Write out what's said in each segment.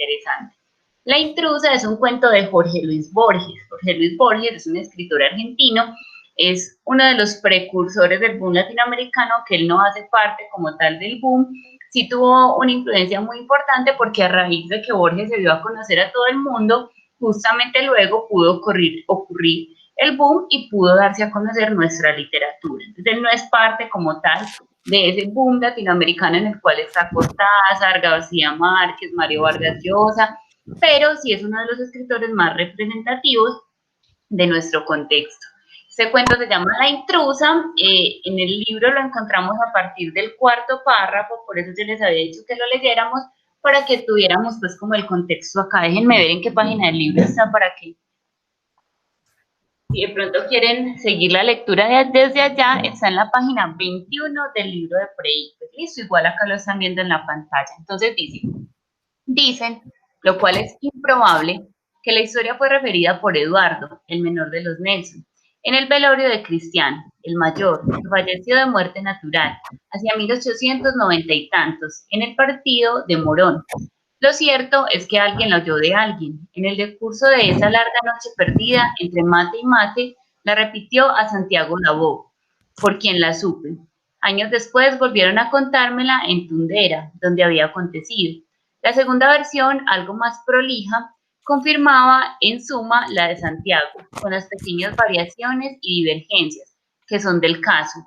interesante. La intrusa es un cuento de Jorge Luis Borges. Jorge Luis Borges es un escritor argentino, es uno de los precursores del boom latinoamericano, que él no hace parte como tal del boom, sí tuvo una influencia muy importante porque a raíz de que Borges se dio a conocer a todo el mundo, justamente luego pudo ocurrir el boom y pudo darse a conocer nuestra literatura. Entonces él no es parte como tal de ese boom latinoamericano en el cual está Cortázar, García Márquez, Mario Vargas Llosa, pero sí es uno de los escritores más representativos de nuestro contexto. Este cuento se llama La intrusa, en el libro lo encontramos a partir del cuarto párrafo, por eso yo les había dicho que lo leyéramos, para que tuviéramos pues como el contexto acá. Déjenme ver en qué página del libro está para que, si de pronto quieren seguir la lectura desde allá, está en la página 21 del libro de Frey. Pues listo, igual acá lo están viendo en la pantalla. Entonces dicen, lo cual es improbable, que la historia fue referida por Eduardo, el menor de los Nelson, en el velorio de Cristiano, el mayor, que falleció de muerte natural, hacia 1890 y tantos, en el partido de Morón. Lo cierto es que alguien la oyó de alguien. En el decurso de esa larga noche perdida, entre mate y mate, la repitió a Santiago Dabó, por quien la supe. Años después volvieron a contármela en Tundera, donde había acontecido. La segunda versión, algo más prolija, confirmaba en suma la de Santiago, con las pequeñas variaciones y divergencias que son del caso.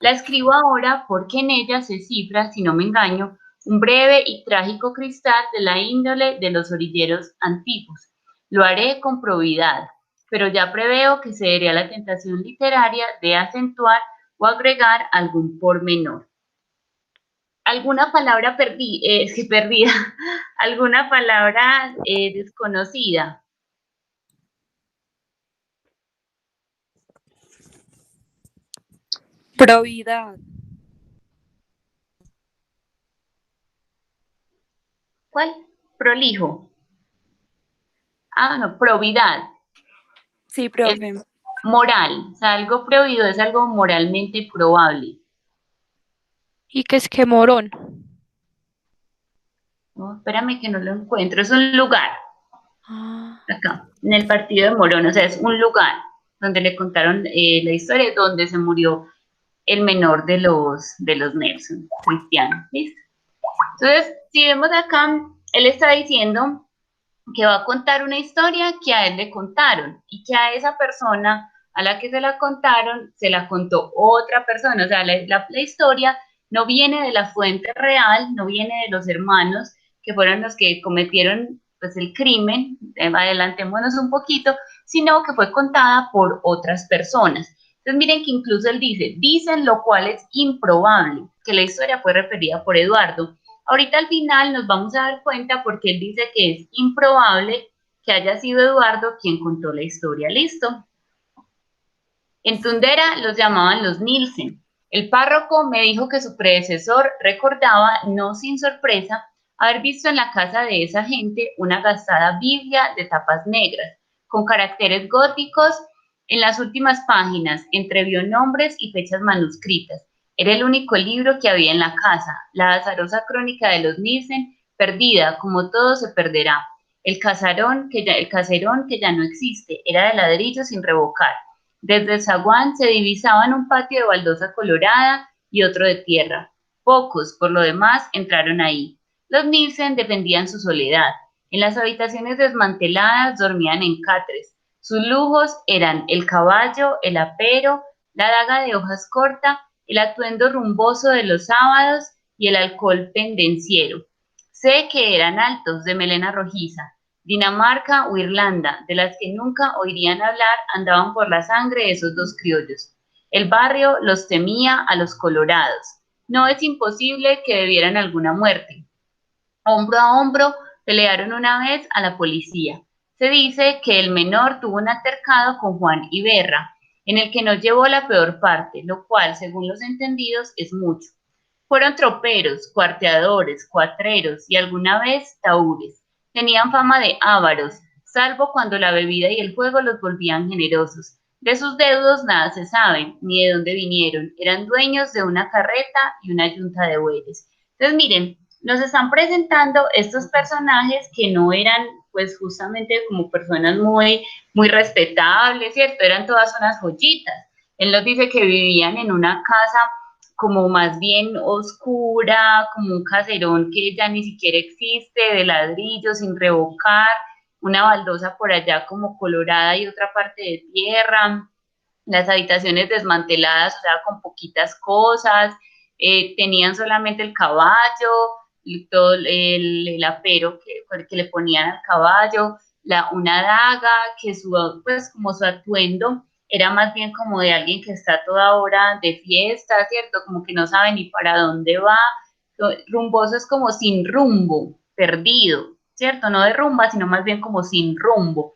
La escribo ahora porque en ella se cifra, si no me engaño, un breve y trágico cristal de la índole de los orilleros antiguos. Lo haré con probidad, pero ya preveo que cederé a la tentación literaria de acentuar o agregar algún pormenor. ¿Alguna palabra perdida? ¿Alguna palabra desconocida? Probidad. ¿Cuál? Prolijo. Ah, no, probidad. Sí, Es profe. moral. O sea, algo prohibido es algo moralmente probable. ¿Y qué es que morón? No, espérame que no lo encuentro. Es un lugar. Ah, Acá, en el partido de Morón. O sea, es un lugar donde le contaron la historia donde se murió el menor de los Nelson, Cristiano. ¿Listo? Entonces, si vemos acá, él está diciendo que va a contar una historia que a él le contaron y que a esa persona a la que se la contaron, se la contó otra persona. O sea, la historia no viene de la fuente real, no viene de los hermanos que fueron los que cometieron pues, el crimen, adelantémonos un poquito, sino que fue contada por otras personas. Entonces miren que incluso él dice, dicen lo cual es improbable, que la historia fue referida por Eduardo. Ahorita al final nos vamos a dar cuenta porque él dice que es improbable que haya sido Eduardo quien contó la historia. ¿Listo? En Tundera los llamaban los Nielsen. El párroco me dijo que su predecesor recordaba, no sin sorpresa, haber visto en la casa de esa gente una gastada Biblia de tapas negras, con caracteres góticos en las últimas páginas, entrevió nombres y fechas manuscritas. Era el único libro que había en la casa, la azarosa crónica de los Nielsen, perdida, como todo se perderá. El caserón que ya no existe, era de ladrillo sin revocar. Desde el zaguán se divisaban un patio de baldosa colorada y otro de tierra. Pocos, por lo demás, entraron ahí. Los Nielsen defendían su soledad. En las habitaciones desmanteladas dormían en catres. Sus lujos eran el caballo, el apero, la daga de hojas corta, el atuendo rumboso de los sábados y el alcohol pendenciero. Sé que eran altos, de melena rojiza, Dinamarca o Irlanda, de las que nunca oirían hablar, andaban por la sangre de esos dos criollos. El barrio los temía a los colorados. No es imposible que debieran alguna muerte. Hombro a hombro pelearon una vez a la policía. Se dice que el menor tuvo un altercado con Juan Iberra, en el que no llevó la peor parte, lo cual, según los entendidos, es mucho. Fueron troperos, cuarteadores, cuatreros y alguna vez taúres. Tenían fama de ávaros, salvo cuando la bebida y el juego los volvían generosos. De sus deudos nada se sabe, ni de dónde vinieron. Eran dueños de una carreta y una yunta de bueyes. Entonces, miren, nos están presentando estos personajes que no eran pues justamente como personas muy respetables, ¿cierto? Eran todas unas joyitas. Él nos dice que vivían en una casa como más bien oscura, como un caserón que ya ni siquiera existe, de ladrillo, sin revocar, una baldosa por allá como colorada y otra parte de tierra, las habitaciones desmanteladas, o sea, con poquitas cosas, tenían solamente el caballo, todo el apero que le ponían al caballo, una daga, que pues como su atuendo era más bien como de alguien que está toda hora de fiesta, ¿cierto? Como que no sabe ni para dónde va. Rumboso es como sin rumbo, perdido, ¿cierto? No de rumba, sino más bien como sin rumbo.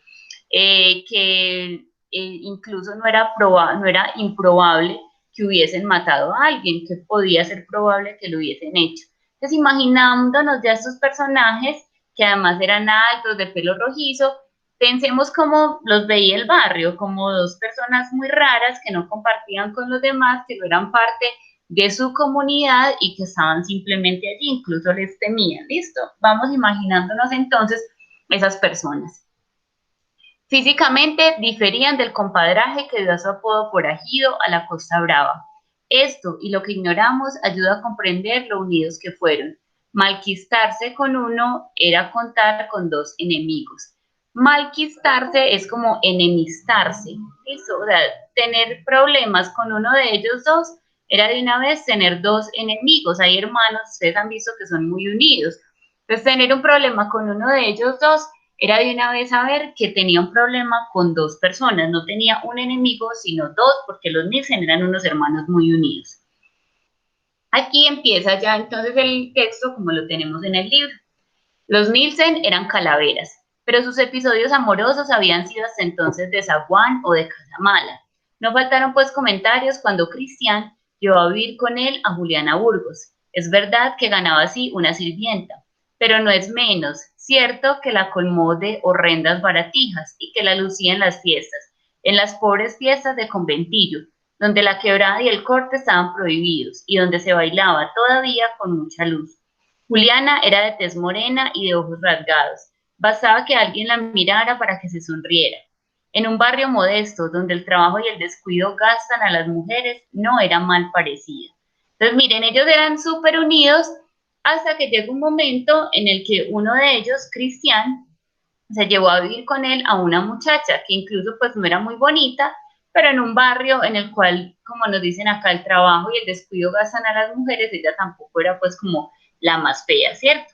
Que incluso no era improbable que hubiesen matado a alguien, que podía ser probable que lo hubiesen hecho. Entonces, imaginándonos ya estos personajes, que además eran altos, de pelo rojizo, pensemos cómo los veía el barrio, como dos personas muy raras que no compartían con los demás, que no eran parte de su comunidad y que estaban simplemente allí, incluso les temían. Listo, vamos imaginándonos entonces esas personas. Físicamente diferían del compadraje que dio su apodo forajido a la Costa Brava. Esto y lo que ignoramos ayuda a comprender lo unidos que fueron. Malquistarse con uno era contar con dos enemigos. Malquistarse es como enemistarse. ¿Listo? O sea, tener problemas con uno de ellos dos era de una vez tener dos enemigos. Hay hermanos, ustedes han visto que son muy unidos. Entonces, tener un problema con uno de ellos dos era de una vez saber que tenía un problema con dos personas, no tenía un enemigo, sino dos, porque los Nielsen eran unos hermanos muy unidos. Aquí empieza ya entonces el texto como lo tenemos en el libro. Los Nielsen eran calaveras, pero sus episodios amorosos habían sido hasta entonces de zaguán o de casa mala. No faltaron pues comentarios cuando Cristian llevó a vivir con él a Juliana Burgos. Es verdad que ganaba así una sirvienta, pero no es menos cierto que la colmó de horrendas baratijas y que la lucía en las pobres fiestas de conventillo, donde la quebrada y el corte estaban prohibidos y donde se bailaba todavía con mucha luz. Juliana era de tez morena y de ojos rasgados. Bastaba que alguien la mirara para que se sonriera. En un barrio modesto, donde el trabajo y el descuido gastan a las mujeres, no era mal parecida. Entonces, miren, ellos eran súper unidos hasta que llegó un momento en el que uno de ellos, Cristian, se llevó a vivir con él a una muchacha que incluso pues no era muy bonita, pero en un barrio en el cual, como nos dicen acá, el trabajo y el descuido gastan a las mujeres, ella tampoco era pues como la más fea, ¿cierto?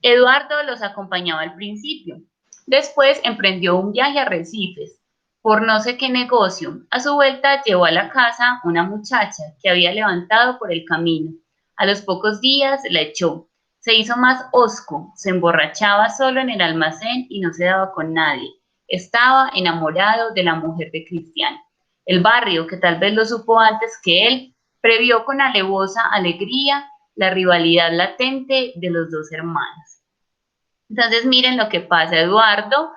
Eduardo los acompañaba al principio. Después emprendió un viaje a Recifes por no sé qué negocio. A su vuelta llevó a la casa una muchacha que había levantado por el camino. A los pocos días la echó. Se hizo más hosco, se emborrachaba solo en el almacén y no se daba con nadie. Estaba enamorado de la mujer de Cristian. El barrio, que tal vez lo supo antes que él, previó con alevosa alegría la rivalidad latente de los dos hermanos. Entonces, miren lo que pasa, Eduardo.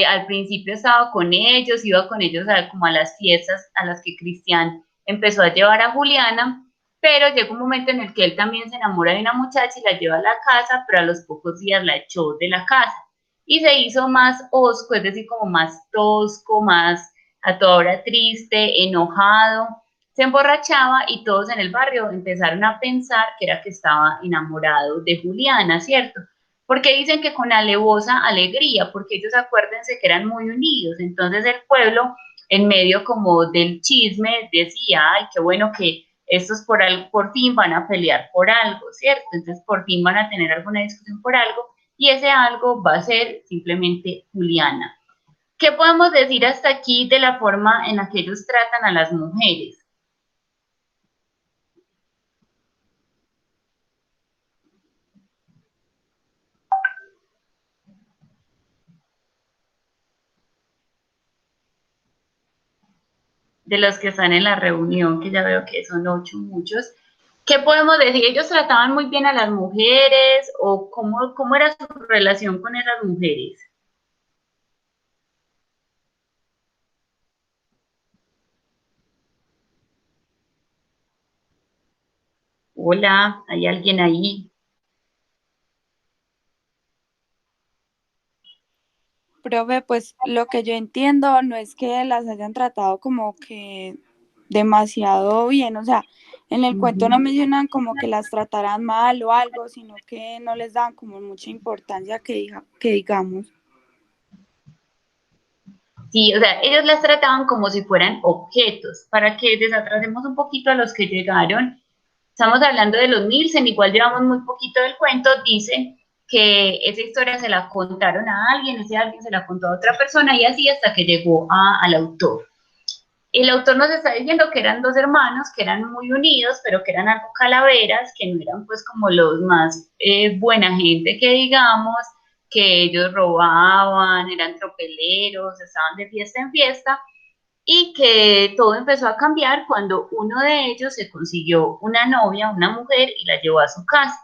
Al principio estaba con ellos, iba con ellos como a las fiestas a las que Cristian empezó a llevar a Juliana, pero llegó un momento en el que él también se enamora de una muchacha y la lleva a la casa, pero a los pocos días la echó de la casa y se hizo más osco, es decir, como más tosco, más a toda hora triste, enojado. Se emborrachaba y todos en el barrio empezaron a pensar que era que estaba enamorado de Juliana, ¿cierto? Porque dicen que con alevosa alegría, porque ellos acuérdense que eran muy unidos, entonces el pueblo en medio como del chisme decía, ay, qué bueno que estos por fin van a pelear por algo, ¿cierto? Entonces por fin van a tener alguna discusión por algo y ese algo va a ser simplemente Juliana. ¿Qué podemos decir hasta aquí de la forma en la que ellos tratan a las mujeres? De los que están en la reunión, que ya veo que son 8 muchos. ¿Qué podemos decir? ¿Ellos trataban muy bien a las mujeres o cómo era su relación con esas mujeres? Hola, ¿hay alguien ahí? Profe, pues lo que yo entiendo no es que las hayan tratado como que demasiado bien, o sea, en el cuento no Ujú. mencionan como que las trataran mal o algo, sino que no les dan como mucha importancia que digamos. Sí, o sea, ellos las trataban como si fueran objetos. Para que desatrasemos un poquito a los que llegaron, estamos hablando de los Nielsen, igual llevamos muy poquito del cuento, dicen que esa historia se la contaron a alguien, ese alguien se la contó a otra persona y así hasta que llegó al autor. El autor nos está diciendo que eran dos hermanos, que eran muy unidos, pero que eran algo calaveras, que no eran pues como los más buena gente que digamos, que ellos robaban, eran tropeleros, estaban de fiesta en fiesta, y que todo empezó a cambiar cuando uno de ellos se consiguió una novia, una mujer, y la llevó a su casa.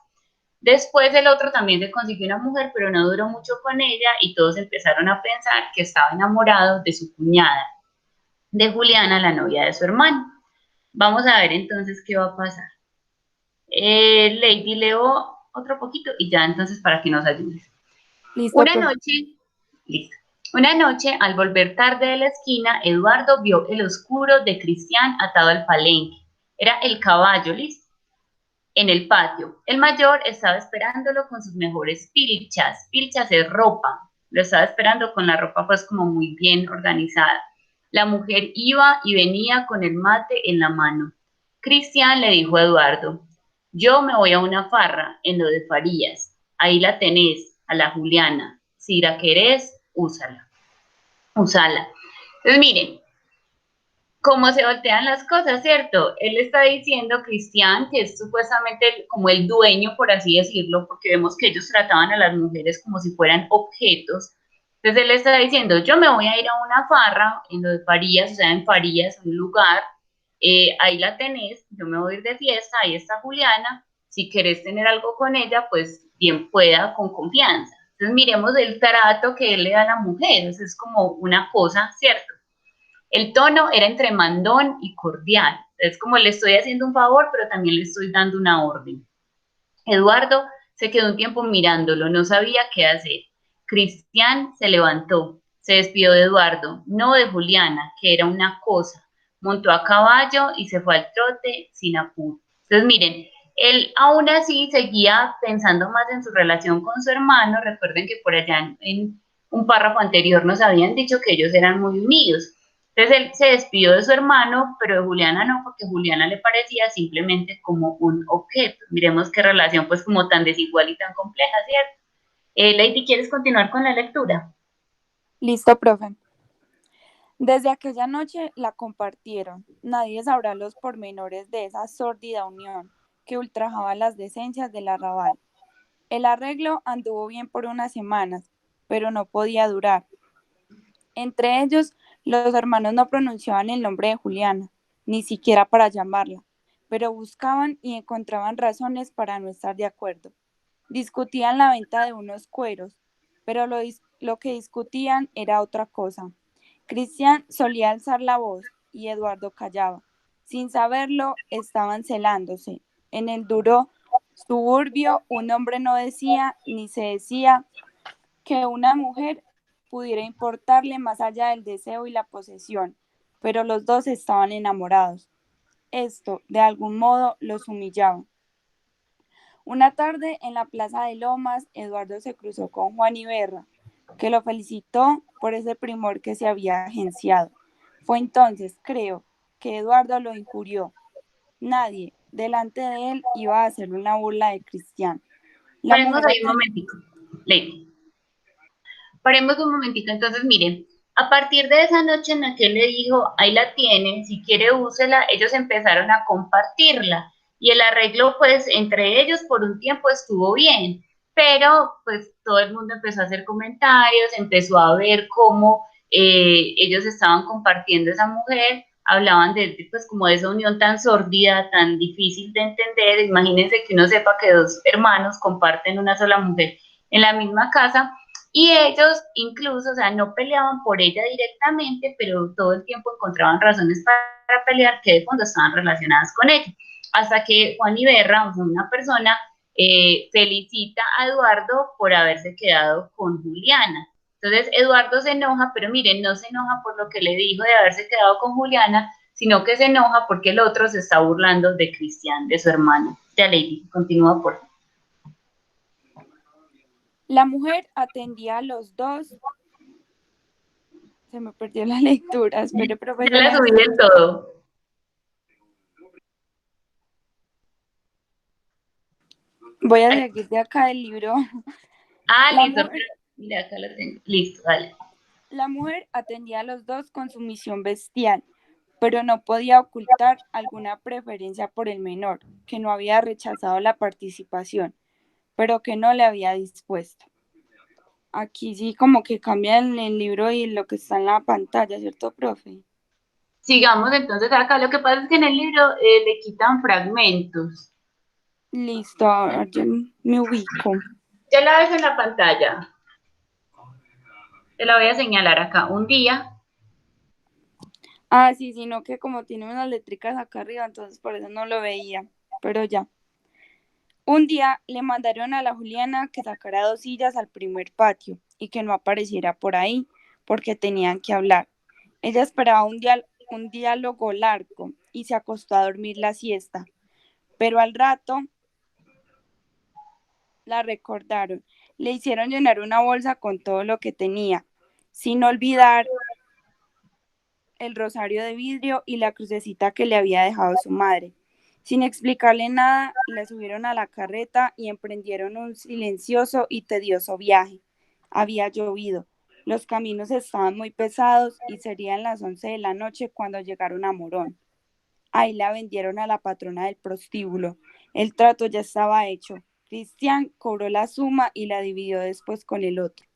Después el otro también se consiguió una mujer, pero no duró mucho con ella y todos empezaron a pensar que estaba enamorado de su cuñada, de Juliana, la novia de su hermano. Vamos a ver entonces qué va a pasar. Lady, leo otro poquito y ya entonces para que nos ayudes. Listo, Una profe. noche, listo. Una noche, al volver tarde de la esquina, Eduardo vio el oscuro de Cristian atado al palenque. Era el caballo, listo, en el patio. El mayor estaba esperándolo con sus mejores pilchas. Pilchas es ropa. Lo estaba esperando con la ropa pues como muy bien organizada. La mujer iba y venía con el mate en la mano. Cristian le dijo a Eduardo, yo me voy a una farra en lo de Farías. Ahí la tenés, a la Juliana. Si la querés, úsala. Úsala. Entonces miren, cómo se voltean las cosas, ¿cierto? Él está diciendo, Cristian, que es supuestamente como el dueño, por así decirlo, porque vemos que ellos trataban a las mujeres como si fueran objetos. Entonces él está diciendo, yo me voy a ir a una farra en lo de Farías, o sea, en Farías, un lugar, ahí la tenés, yo me voy a ir de fiesta, ahí está Juliana, si querés tener algo con ella, pues bien pueda, con confianza. Entonces miremos el trato que él le da a la mujer, eso es como una cosa, ¿cierto? El tono era entre mandón y cordial. Es como le estoy haciendo un favor, pero también le estoy dando una orden. Eduardo se quedó un tiempo mirándolo, no sabía qué hacer. Cristian se levantó, se despidió de Eduardo, no de Juliana, que era una cosa. Montó a caballo y se fue al trote sin apuro. Entonces, miren, él aún así seguía pensando más en su relación con su hermano. Recuerden que por allá en un párrafo anterior nos habían dicho que ellos eran muy unidos. Entonces él se despidió de su hermano, pero de Juliana no, porque Juliana le parecía simplemente como un objeto. Miremos qué relación pues como tan desigual y tan compleja, ¿cierto? Lady, ¿quieres continuar con la lectura? Listo, profe. Desde aquella noche la compartieron. Nadie sabrá los pormenores de esa sórdida unión que ultrajaba las decencias del arrabal. El arreglo anduvo bien por unas semanas, pero no podía durar. Entre ellos, los hermanos no pronunciaban el nombre de Juliana, ni siquiera para llamarla, pero buscaban y encontraban razones para no estar de acuerdo. Discutían la venta de unos cueros, pero lo que discutían era otra cosa. Cristian solía alzar la voz y Eduardo callaba. Sin saberlo, estaban celándose. En el duro suburbio, un hombre no decía ni se decía que una mujer pudiera importarle más allá del deseo y la posesión, pero los dos estaban enamorados. Esto, de algún modo, los humillaba. Una tarde, en la plaza de Lomas, Eduardo se cruzó con Juan Iberra, que lo felicitó por ese primor que se había agenciado. Fue entonces, creo, que Eduardo lo injurió. Nadie, delante de él, iba a hacer una burla de Cristian. La Paremos mujer ahí un había... momentico. Lady, paremos un momentito. Entonces, miren, a partir de esa noche en la que él le dijo, ahí la tienen, si quiere úsela, ellos empezaron a compartirla. Y el arreglo, pues, entre ellos por un tiempo estuvo bien, pero pues todo el mundo empezó a hacer comentarios, empezó a ver cómo ellos estaban compartiendo esa mujer, hablaban de, pues, como de esa unión tan sordida, tan difícil de entender. Imagínense que uno sepa que dos hermanos comparten una sola mujer en la misma casa y ellos incluso, o sea, no peleaban por ella directamente, pero todo el tiempo encontraban razones para pelear que de fondo estaban relacionadas con ella. hasta que Juan Iberra, o sea, una persona, felicita a Eduardo por haberse quedado con Juliana. Entonces Eduardo se enoja, pero miren, no se enoja por lo que le dijo de haberse quedado con Juliana, sino que se enoja porque el otro se está burlando de Cristian, de su hermano. Ya, Lady, continúa por favor. La mujer atendía a los dos. Se me perdió la lectura, espere, profe, Ya yo la la... subí del todo. Voy a seguir de acá el libro. Ah, La listo. mujer, Mira, acá lo tengo. Listo, dale. la mujer atendía a los dos con sumisión bestial, pero no podía ocultar alguna preferencia por el menor, que no había rechazado la participación, pero que no le había dispuesto. Aquí sí como que cambian el libro y lo que está en la pantalla, ¿cierto, profe? Sigamos entonces acá. Lo que pasa es que en el libro le quitan fragmentos. Listo, ahora yo me ubico. Ya la ves en la pantalla. Te la voy a señalar acá. Un día, Ah, sí, sino que como tiene unas letricas acá arriba, entonces por eso no lo veía, pero ya. Un día le mandaron a la Juliana que sacara 2 sillas al primer patio y que no apareciera por ahí porque tenían que hablar. Ella esperaba un diálogo largo y se acostó a dormir la siesta, pero al rato la recordaron. Le hicieron llenar una bolsa con todo lo que tenía, sin olvidar el rosario de vidrio y la crucecita que le había dejado su madre. Sin explicarle nada, la subieron a la carreta y emprendieron un silencioso y tedioso viaje. Había llovido, los caminos estaban muy pesados y serían las 11 de la noche cuando llegaron a Morón. Ahí la vendieron a la patrona del prostíbulo. El trato ya estaba hecho. Cristian cobró la suma y la dividió después con el otro.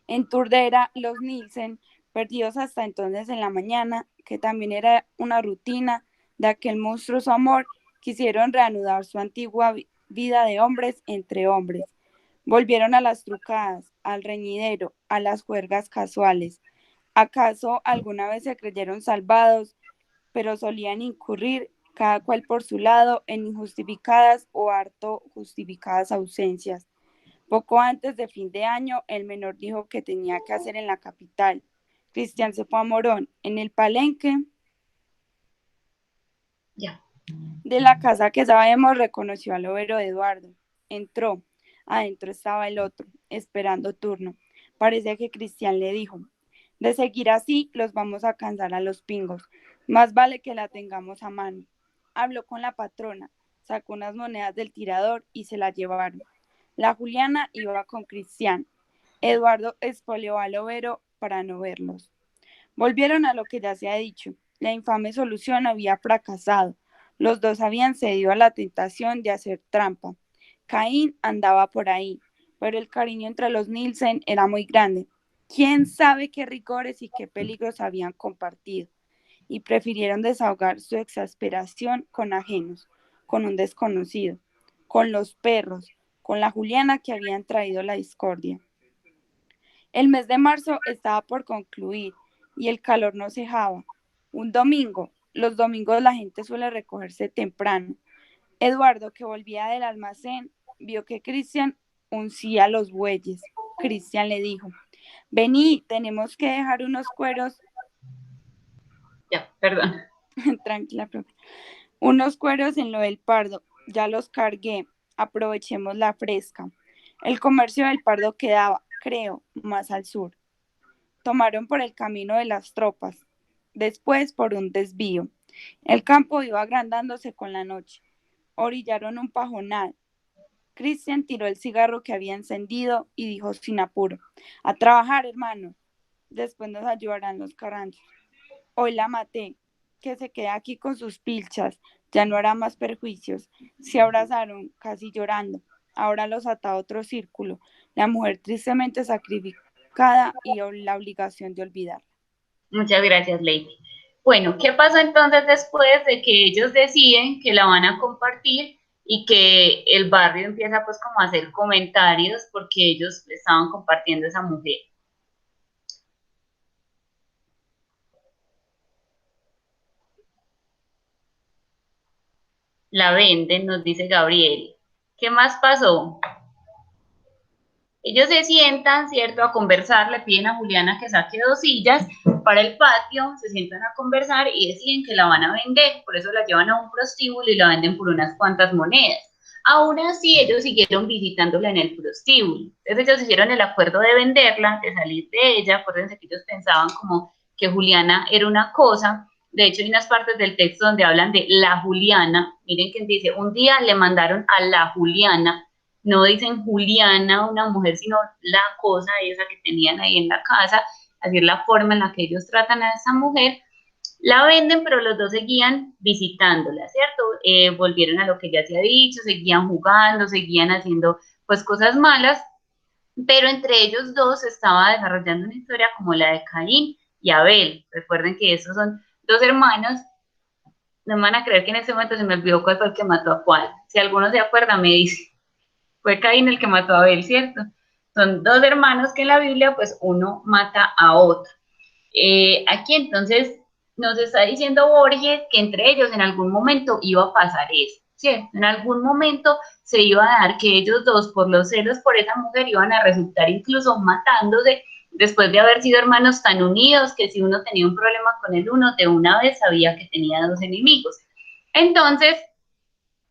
En Turdera, los Nielsen, perdidos hasta entonces en la mañana, que también era una rutina de aquel monstruoso amor, quisieron reanudar su antigua vida de hombres entre hombres. Volvieron a las trucadas, al reñidero, a las juergas casuales. ¿Acaso alguna vez se creyeron salvados, pero solían incurrir, cada cual por su lado, en injustificadas o harto justificadas ausencias? Poco antes de fin de año, el menor dijo que tenía que hacer en la capital. Cristian se fue a Morón. En el palenque ya. de la casa que sabemos reconoció al overo de Eduardo. Entró. Adentro estaba el otro, esperando turno. Parece que Cristian le dijo, de seguir así los vamos a cansar a los pingos. Más vale que la tengamos a mano. Habló con la patrona, sacó unas monedas del tirador y se las llevaron. La Juliana iba con Cristian. Eduardo espoleó al overo para no verlos. Volvieron a lo que ya se ha dicho. La infame solución había fracasado. Los dos habían cedido a la tentación de hacer trampa. Caín andaba por ahí, pero el cariño entre los Nielsen era muy grande. ¿Quién sabe qué rigores y qué peligros habían compartido? Y prefirieron desahogar su exasperación con ajenos, con un desconocido, con los perros, con la Juliana que habían traído la discordia. El mes de marzo estaba por concluir y el calor no cejaba. Un domingo, los domingos la gente suele recogerse temprano. Eduardo, que volvía del almacén, vio que Cristian uncía los bueyes. Cristian le dijo, vení, tenemos que dejar unos cueros, Ya, perdón. tranquila, profe, unos cueros en lo del Pardo, ya los cargué, aprovechemos la fresca. El comercio del Pardo quedaba, creo, más al sur. Tomaron por el camino de las tropas, después por un desvío. El campo iba agrandándose con la noche. Orillaron un pajonal. Cristian tiró el cigarro que había encendido y dijo sin apuro, a trabajar, hermano. Después nos ayudarán los carranchos. Hoy la maté, que se quede aquí con sus pilchas, ya no hará más perjuicios. Se abrazaron, casi llorando. Ahora los ata a otro círculo. La mujer tristemente sacrificada y la obligación de olvidar. Muchas gracias, Lady. Bueno, ¿qué pasó entonces después de que ellos deciden que la van a compartir y que el barrio empieza pues como a hacer comentarios porque ellos estaban compartiendo esa mujer? la venden, nos dice Gabriel. ¿Qué más pasó? Ellos se sientan, ¿cierto?, a conversar, le piden a Juliana que saque 2 sillas para el patio, se sientan a conversar y deciden que la van a vender, por eso la llevan a un prostíbulo y la venden por unas cuantas monedas. Aún así, ellos siguieron visitándola en el prostíbulo. Entonces ellos hicieron el acuerdo de venderla, de salir de ella, acuérdense que ellos pensaban como que Juliana era una cosa. De hecho, hay unas partes del texto donde hablan de la Juliana. Miren que dice, un día le mandaron a la Juliana, no dicen Juliana, una mujer, sino la cosa esa que tenían ahí en la casa, así es la forma en la que ellos tratan a esa mujer. La venden, pero los dos seguían visitándola, ¿cierto? Volvieron a lo que ya se ha dicho, seguían jugando, seguían haciendo pues cosas malas, pero entre ellos dos se estaba desarrollando una historia como la de Caín y Abel. Recuerden que esos son dos hermanos. No me van a creer que en ese momento se me olvidó cuál fue el que mató a cuál. Si alguno se acuerda, me dice. Fue Caín el que mató a Abel, ¿cierto? Son dos hermanos que en la Biblia, pues uno mata a otro. Aquí entonces nos está diciendo Borges que entre ellos en algún momento iba a pasar eso, ¿cierto? En algún momento se iba a dar que ellos dos, por los celos por esa mujer, iban a resultar incluso matándose después de haber sido hermanos tan unidos que si uno tenía un problema con el uno, de una vez sabía que tenía dos enemigos. Entonces,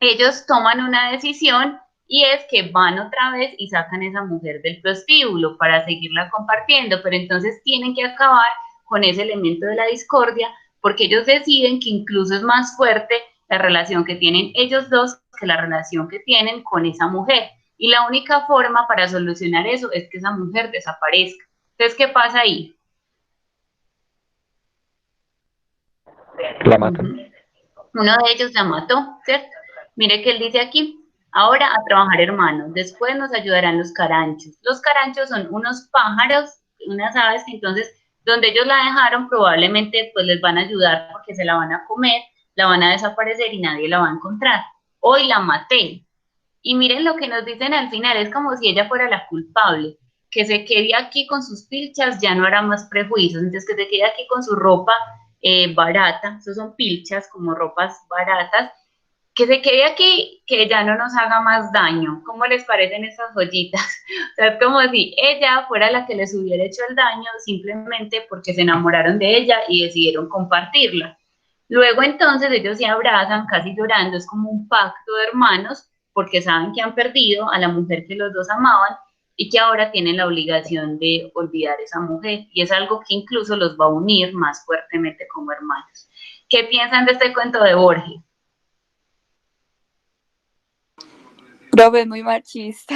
ellos toman una decisión y es que van otra vez y sacan a esa mujer del prostíbulo para seguirla compartiendo, pero entonces tienen que acabar con ese elemento de la discordia porque ellos deciden que incluso es más fuerte la relación que tienen ellos dos que la relación que tienen con esa mujer. Y la única forma para solucionar eso es que esa mujer desaparezca. Entonces, ¿qué pasa ahí? La Uh matan. -huh. Uno de ellos la mató, ¿cierto? Mire que él dice aquí, ahora a trabajar hermanos, después nos ayudarán los caranchos. Los caranchos son unos pájaros, unas aves que entonces donde ellos la dejaron probablemente pues les van a ayudar porque se la van a comer, la van a desaparecer y nadie la va a encontrar. Hoy la maté. Y miren lo que nos dicen al final, es como si ella fuera la culpable, que se quede aquí con sus pilchas, ya no hará más prejuicios, entonces que se quede aquí con su ropa barata, esos son pilchas como ropas baratas, que se quede aquí, que ya no nos haga más daño. ¿Cómo les parecen esas joyitas? O sea, es como si ella fuera la que les hubiera hecho el daño simplemente porque se enamoraron de ella y decidieron compartirla. Luego entonces ellos se abrazan casi llorando, es como un pacto de hermanos porque saben que han perdido a la mujer que los dos amaban y que ahora tienen la obligación de olvidar a esa mujer y es algo que incluso los va a unir más fuertemente como hermanos. ¿Qué piensan de este cuento de Borges? Profe, es muy machista.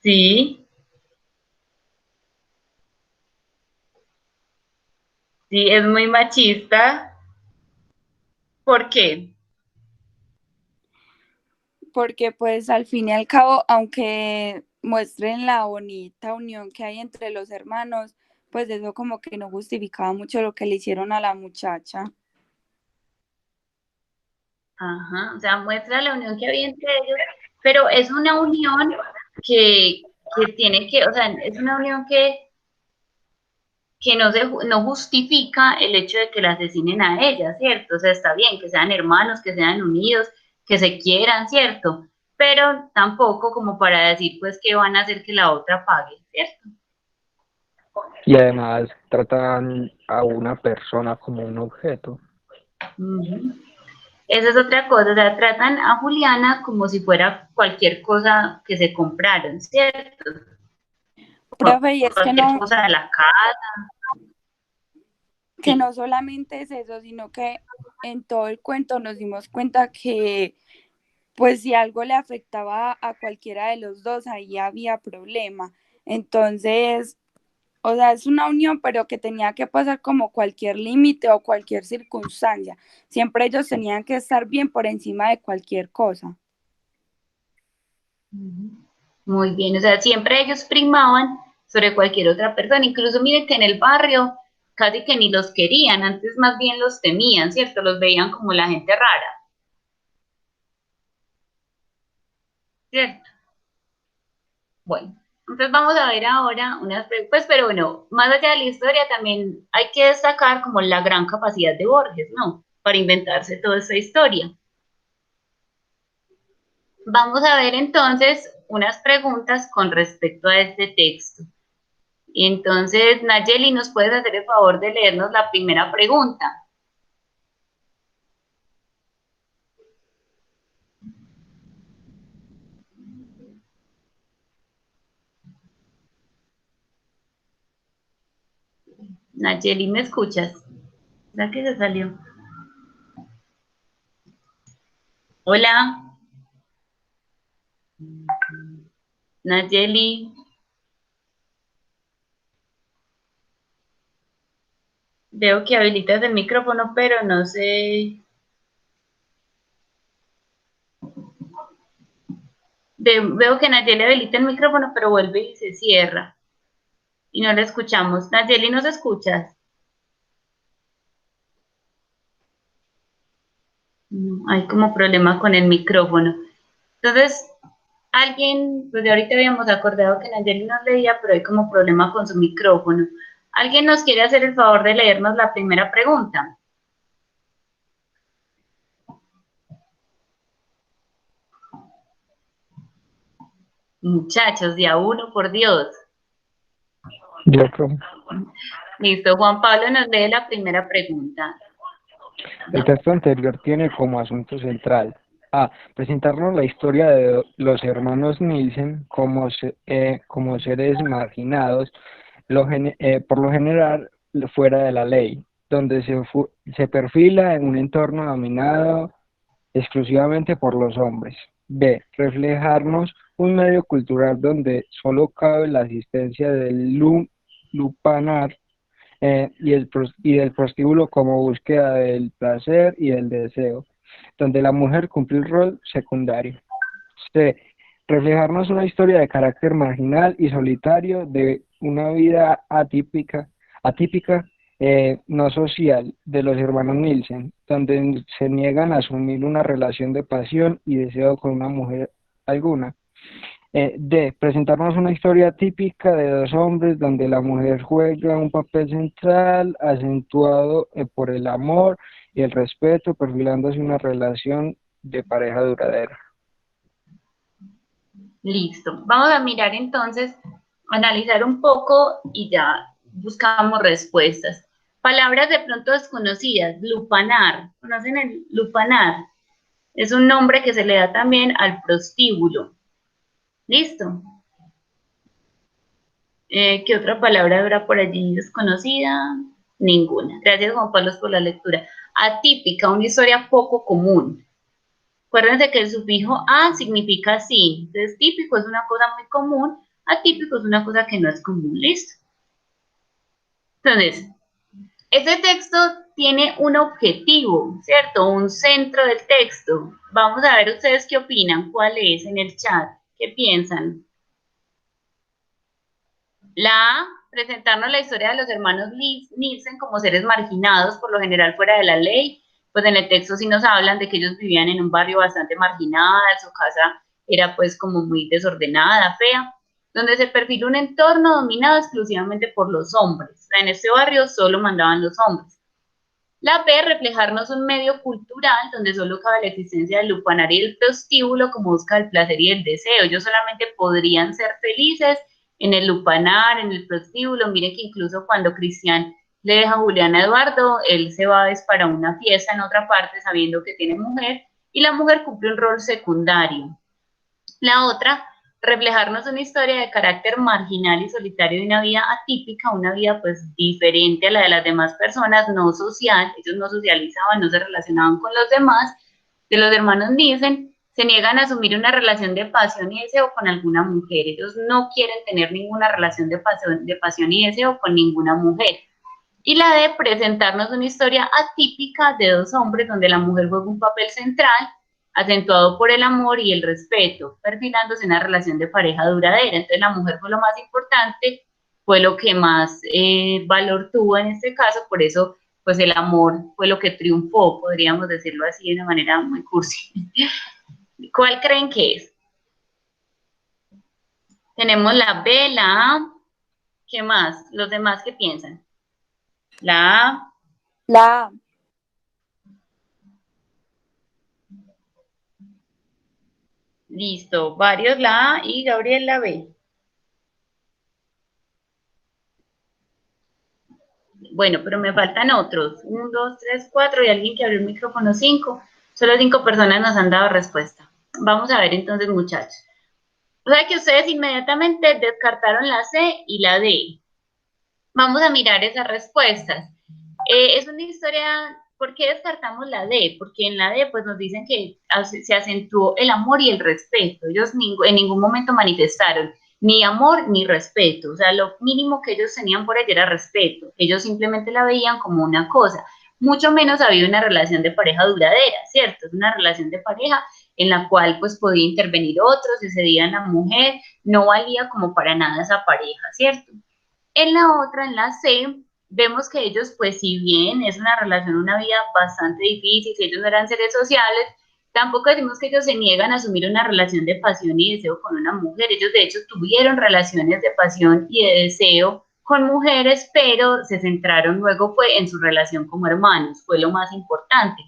Sí, sí, es muy machista. ¿Por qué? Porque pues al fin y al cabo, aunque muestren la bonita unión que hay entre los hermanos, pues eso como que no justificaba mucho lo que le hicieron a la muchacha. Ajá, o sea, muestra la unión que había entre ellos, pero es una unión que tiene que, o sea, es una unión que no justifica el hecho de que la asesinen a ella, ¿cierto? O sea, está bien que sean hermanos, que sean unidos, que se quieran, ¿cierto? Pero tampoco como para decir, pues, que van a hacer que la otra pague, ¿cierto? Y además tratan a una persona como un objeto. Uh-huh. Esa es otra cosa, o sea, tratan a Juliana como si fuera cualquier cosa que se compraron, ¿cierto? Profe, y es Cualquier cosa de la casa. que Sí. no solamente es eso, sino que en todo el cuento nos dimos cuenta que pues si algo le afectaba a cualquiera de los dos, ahí había problema. Entonces, o sea, es una unión, pero que tenía que pasar como cualquier límite o cualquier circunstancia. Siempre ellos tenían que estar bien por encima de cualquier cosa. Muy bien, o sea, siempre ellos primaban sobre cualquier otra persona, incluso miren que en el barrio casi que ni los querían, antes más bien los temían, ¿cierto? Los veían como la gente rara, ¿cierto? Bueno, entonces vamos a ver ahora unas, pues, pero bueno, más allá de la historia también hay que destacar como la gran capacidad de Borges, ¿no? para inventarse toda esta historia. Vamos a ver entonces unas preguntas con respecto a este texto. Y entonces, Nayeli, ¿nos puedes hacer el favor de leernos la primera pregunta? Nayeli, ¿me escuchas? ¿Verdad que se salió? Hola. Nayeli. Veo que habilitas el micrófono, pero no sé. Veo que Nayeli habilita el micrófono, pero vuelve y se cierra. Y no la escuchamos. Nayeli, ¿nos escuchas? No, hay como problema con el micrófono. Entonces, alguien, pues de ahorita habíamos acordado que Nayeli nos leía, pero hay como problema con su micrófono. ¿Alguien nos quiere hacer el favor de leernos la primera pregunta? Muchachos, de a uno, por Dios. Yo creo. Listo, Juan Pablo nos lee la primera pregunta. El texto anterior tiene como asunto central a. Presentarnos la historia de los hermanos Nielsen como seres marginados, por lo general fuera de la ley, donde se perfila en un entorno dominado exclusivamente por los hombres. B. Reflejarnos un medio cultural donde solo cabe la asistencia del lupanar y del prostíbulo como búsqueda del placer y del deseo, donde la mujer cumple el rol secundario. C. Reflejarnos una historia de carácter marginal y solitario de una vida atípica, no social, de los hermanos Nielsen, donde se niegan a asumir una relación de pasión y deseo con una mujer alguna. D. Presentarnos una historia típica de dos hombres donde la mujer juega un papel central, acentuado por el amor y el respeto, perfilándose una relación de pareja duradera. Listo. Vamos a mirar entonces, analizar un poco y ya buscamos respuestas. Palabras de pronto desconocidas. Lupanar. ¿Conocen el lupanar? Es un nombre que se le da también al prostíbulo. ¿Listo? ¿Qué otra palabra habrá por allí desconocida? Ninguna. Gracias, Juan Pablo, por la lectura. Atípica, una historia poco común. Acuérdense que el sufijo a significa sí. Entonces, típico es una cosa muy común, atípico es una cosa que no es común. ¿Listo? Entonces, este texto tiene un objetivo, ¿cierto? Un centro del texto. Vamos a ver ustedes qué opinan, cuál es en el chat, qué piensan. La A, presentarnos la historia de los hermanos Nielsen como seres marginados, por lo general fuera de la ley. Pues en el texto sí nos hablan de que ellos vivían en un barrio bastante marginal, su casa era pues como muy desordenada, fea, donde se perfila un entorno dominado exclusivamente por los hombres. O sea, en este barrio solo mandaban los hombres. La B, reflejarnos un medio cultural donde solo cabe la existencia del lupanar y el prostíbulo como busca el placer y el deseo. Ellos solamente podrían ser felices en el lupanar, en el prostíbulo. Miren que incluso cuando Cristian le deja a Julián a Eduardo, él se va es para una fiesta en otra parte sabiendo que tiene mujer y la mujer cumple un rol secundario. La otra, reflejarnos una historia de carácter marginal y solitario de una vida atípica, una vida pues diferente a la de las demás personas, no social, ellos no socializaban, no se relacionaban con los demás, de los hermanos Nielsen, se niegan a asumir una relación de pasión y deseo con alguna mujer, ellos no quieren tener ninguna relación de pasión y deseo con ninguna mujer. Y la de presentarnos una historia atípica de dos hombres donde la mujer juega un papel central, acentuado por el amor y el respeto, perfilándose en una relación de pareja duradera. Entonces la mujer fue lo más importante, fue lo que más valor tuvo en este caso, por eso pues el amor fue lo que triunfó, podríamos decirlo así de una manera muy cursi. ¿Cuál creen que es? Tenemos la B, la A, ¿qué más? Los demás, ¿qué piensan? La A. La A. Listo, varios la A y Gabriel la B. Bueno, pero me faltan otros. 1, 2, 3, 4 y alguien que abrió el micrófono 5. Solo 5 personas nos han dado respuesta. Vamos a ver entonces, muchachos. O sea que ustedes inmediatamente descartaron la C y la D. Vamos a mirar esas respuestas. Es una historia, ¿por qué descartamos la D? Porque en la D pues nos dicen que se acentuó el amor y el respeto. Ellos en ningún momento manifestaron ni amor ni respeto. O sea, lo mínimo que ellos tenían por ella era respeto. Ellos simplemente la veían como una cosa. Mucho menos había una relación de pareja duradera, ¿cierto? Es una relación de pareja en la cual pues podía intervenir otros, se cedía a la mujer, no valía como para nada esa pareja, ¿cierto? En la otra, en la C, vemos que ellos, pues si bien es una relación, una vida bastante difícil, si ellos eran seres sociales, tampoco decimos que ellos se niegan a asumir una relación de pasión y deseo con una mujer. Ellos de hecho tuvieron relaciones de pasión y de deseo con mujeres, pero se centraron luego fue en su relación como hermanos, fue lo más importante.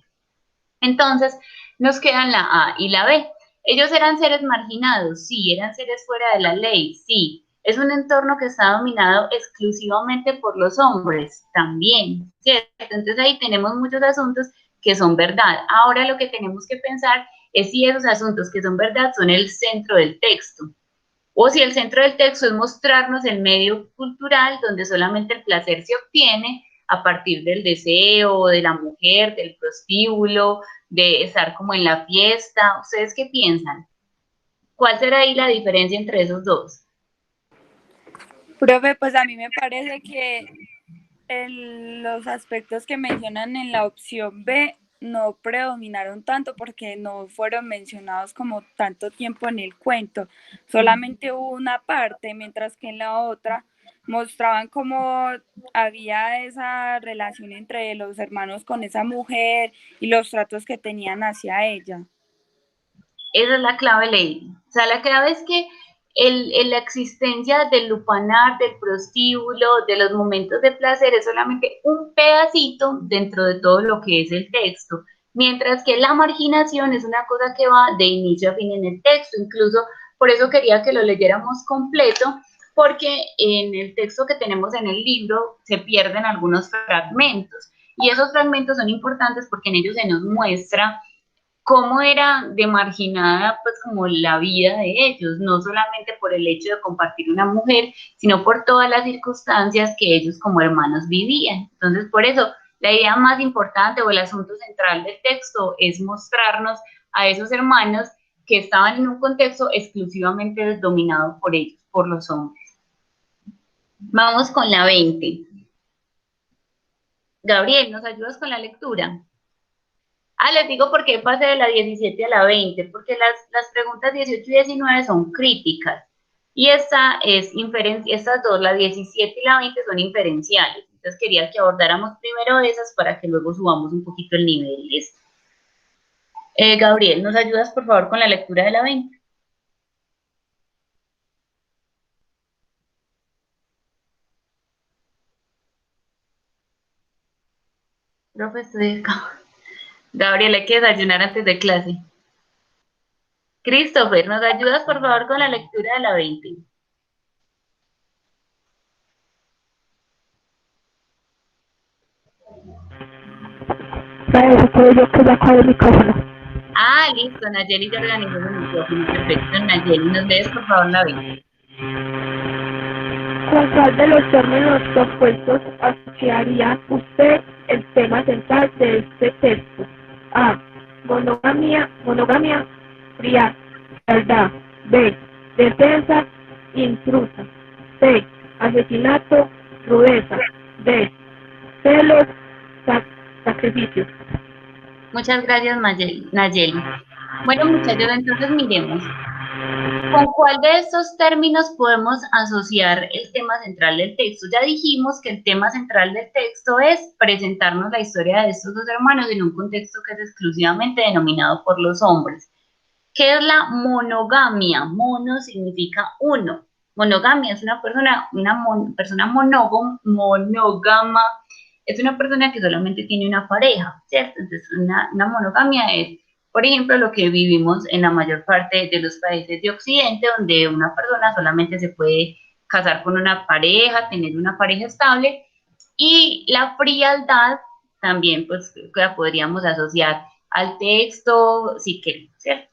Entonces, nos quedan la A y la B. Ellos eran seres marginados, sí, eran seres fuera de la ley, sí. Es un entorno que está dominado exclusivamente por los hombres, también, ¿cierto? Entonces ahí tenemos muchos asuntos que son verdad. Ahora lo que tenemos que pensar es si esos asuntos que son verdad son el centro del texto, o si el centro del texto es mostrarnos el medio cultural donde solamente el placer se obtiene a partir del deseo, de la mujer, del prostíbulo, de estar como en la fiesta. ¿Ustedes qué piensan? ¿Cuál será ahí la diferencia entre esos dos? Profe, pues a mí me parece que los aspectos que mencionan en la opción B no predominaron tanto porque no fueron mencionados como tanto tiempo en el cuento. Solamente hubo una parte, mientras que en la otra mostraban cómo había esa relación entre los hermanos con esa mujer y los tratos que tenían hacia ella. Esa es la clave, Lady. O sea, la clave es que la existencia del lupanar, del prostíbulo, de los momentos de placer es solamente un pedacito dentro de todo lo que es el texto, mientras que la marginación es una cosa que va de inicio a fin en el texto. Incluso por eso quería que lo leyéramos completo, porque en el texto que tenemos en el libro se pierden algunos fragmentos y esos fragmentos son importantes porque en ellos se nos muestra cómo era de marginada pues como la vida de ellos, no solamente por el hecho de compartir una mujer, sino por todas las circunstancias que ellos como hermanos vivían. Entonces, por eso, la idea más importante o el asunto central del texto es mostrarnos a esos hermanos que estaban en un contexto exclusivamente dominado por ellos, por los hombres. Vamos con la 20. Gabriel, ¿nos ayudas con la lectura? Les digo por qué pasé de la 17 a la 20, porque las preguntas 18 y 19 son críticas, y esta es estas dos, la 17 y la 20, son inferenciales. Entonces quería que abordáramos primero esas para que luego subamos un poquito el nivel. Gabriel, ¿nos ayudas por favor con la lectura de la 20? Profe, estoy acá. Gabriel, hay que desayunar antes de clase. Christopher, ¿nos ayudas por favor con la lectura de la 20? Para eso puedo yo colocar el micrófono. Listo, Nayeli ya organizó el micrófono. Perfecto, Nayeli, ¿nos lees por favor la 20? ¿Con cuál de los términos propuestos asociaría usted el tema central de este texto? A. Monogamia, frialdad. B. Defensa, intrusa. C. Asesinato, rudeza. D. Celos, sacrificio. Muchas gracias, Nayeli. Bueno, muchachos, entonces miremos. ¿Con cuál de estos términos podemos asociar el tema central del texto? Ya dijimos que el tema central del texto es presentarnos la historia de estos dos hermanos en un contexto que es exclusivamente denominado por los hombres. ¿Qué es la monogamia? Mono significa uno. Monogamia es una persona monógama, es una persona que solamente tiene una pareja, ¿cierto? Entonces, una monogamia es Por ejemplo, lo que vivimos en la mayor parte de los países de Occidente, donde una persona solamente se puede casar con una pareja, tener una pareja estable, y la frialdad también, pues, la podríamos asociar al texto, si queremos, ¿cierto?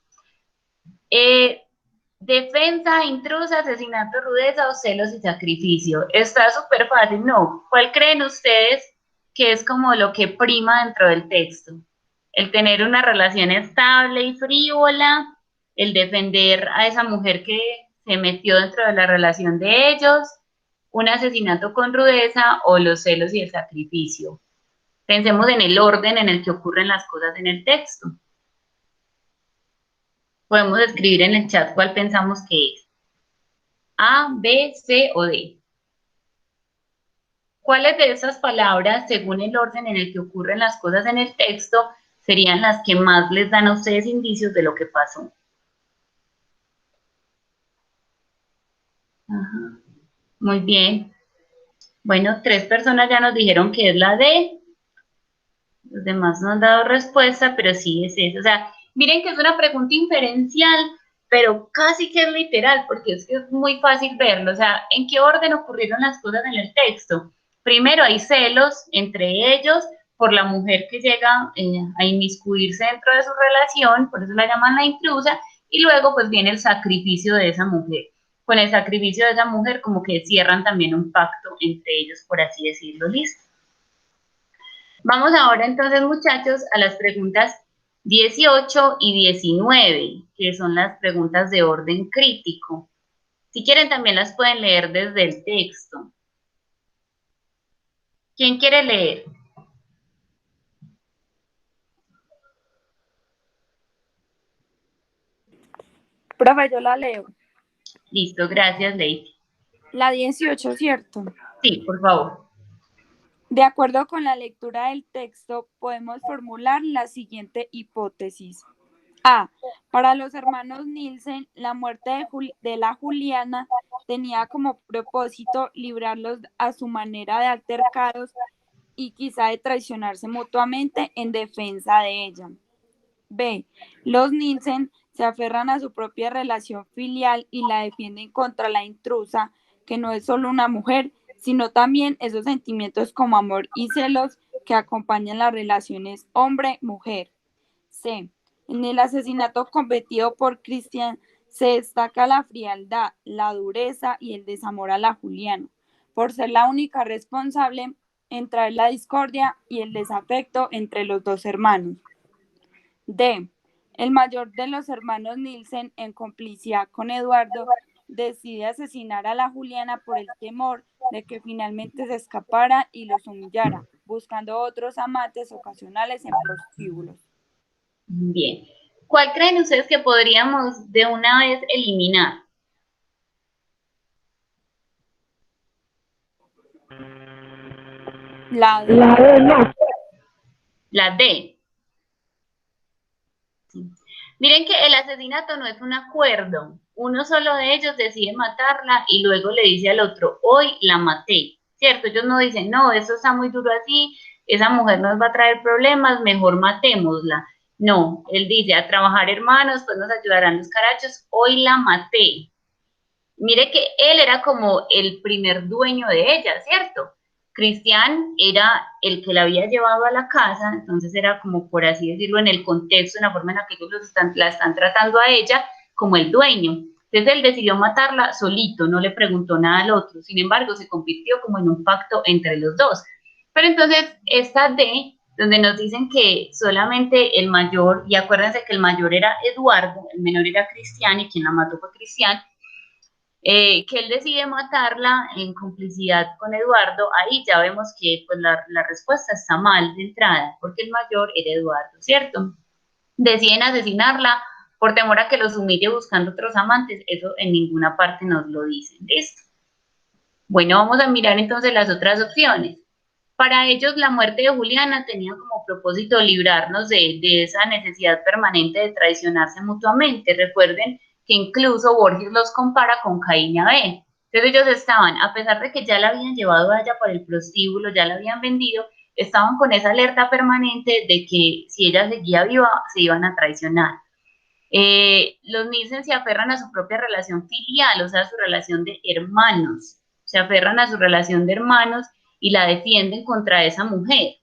Defensa, intrusa, asesinato, rudeza o celos y sacrificio. Está súper fácil, ¿no? ¿Cuál creen ustedes que es como lo que prima dentro del texto? El tener una relación estable y frívola, el defender a esa mujer que se metió dentro de la relación de ellos, un asesinato con rudeza o los celos y el sacrificio. Pensemos en el orden en el que ocurren las cosas en el texto. Podemos escribir en el chat cuál pensamos que es. A, B, C o D. ¿Cuáles de esas palabras, según el orden en el que ocurren las cosas en el texto, serían las que más les dan a ustedes indicios de lo que pasó? Ajá. Muy bien. Bueno, 3 personas ya nos dijeron que es la D. Los demás no han dado respuesta, pero sí es eso. O sea, miren que es una pregunta inferencial, pero casi que es literal, porque es que es muy fácil verlo. O sea, ¿en qué orden ocurrieron las cosas en el texto? Primero hay celos entre ellos por la mujer que llega a inmiscuirse dentro de su relación, por eso la llaman la intrusa, y luego pues viene el sacrificio de esa mujer. Con el sacrificio de esa mujer como que cierran también un pacto entre ellos, por así decirlo, listo. Vamos ahora entonces, muchachos, a las preguntas 18 y 19, que son las preguntas de orden crítico. Si quieren, también las pueden leer desde el texto. ¿Quién quiere leer? Profe, yo la leo. Listo, gracias, Lady. La 18, ¿cierto? Sí, por favor. De acuerdo con la lectura del texto, podemos formular la siguiente hipótesis. A. Para los hermanos Nielsen, la muerte de la Juliana tenía como propósito librarlos a su manera de altercados y quizá de traicionarse mutuamente en defensa de ella. B. Los Nielsen se aferran a su propia relación filial y la defienden contra la intrusa, que no es solo una mujer, sino también esos sentimientos como amor y celos que acompañan las relaciones hombre-mujer. C. En el asesinato cometido por Christian se destaca la frialdad, la dureza y el desamor a la Juliana, por ser la única responsable en traer la discordia y el desafecto entre los dos hermanos. D. El mayor de los hermanos Nielsen, en complicidad con Eduardo, decide asesinar a la Juliana por el temor de que finalmente se escapara y los humillara, buscando otros amantes ocasionales en prostíbulos. Bien. ¿Cuál creen ustedes que podríamos de una vez eliminar? La D. La D no. La D. Sí. Miren que el asesinato no es un acuerdo. Uno solo de ellos decide matarla y luego le dice al otro, hoy la maté, ¿cierto? Ellos no dicen, no, eso está muy duro así, esa mujer nos va a traer problemas, mejor matémosla. No, él dice, a trabajar hermanos, pues nos ayudarán los carachos, hoy la maté. Mire que él era como el primer dueño de ella, ¿cierto? Cristian era el que la había llevado a la casa, entonces era como, por así decirlo, en el contexto, en la forma en la que ellos la están tratando a ella como el dueño. Entonces él decidió matarla solito, no le preguntó nada al otro, sin embargo se convirtió como en un pacto entre los dos. Pero entonces esta D, donde nos dicen que solamente el mayor, y acuérdense que el mayor era Eduardo, el menor era Cristian y quien la mató fue Cristian, que él decide matarla en complicidad con Eduardo, ahí ya vemos que pues, la respuesta está mal de entrada, porque el mayor era Eduardo, ¿cierto? Deciden asesinarla por temor a que los humille buscando otros amantes, eso en ninguna parte nos lo dicen, ¿listo? Bueno, vamos a mirar entonces las otras opciones. Para ellos la muerte de Juliana tenía como propósito librarnos de esa necesidad permanente de traicionarse mutuamente. Recuerden que incluso Borges los compara con Caín y Abel. Entonces ellos estaban, a pesar de que ya la habían llevado a ella por el prostíbulo, ya la habían vendido, estaban con esa alerta permanente de que si ella seguía viva, se iban a traicionar. Los Nielsen se aferran a su propia relación filial, o sea, su relación de hermanos, se aferran a su relación de hermanos y la defienden contra esa mujer,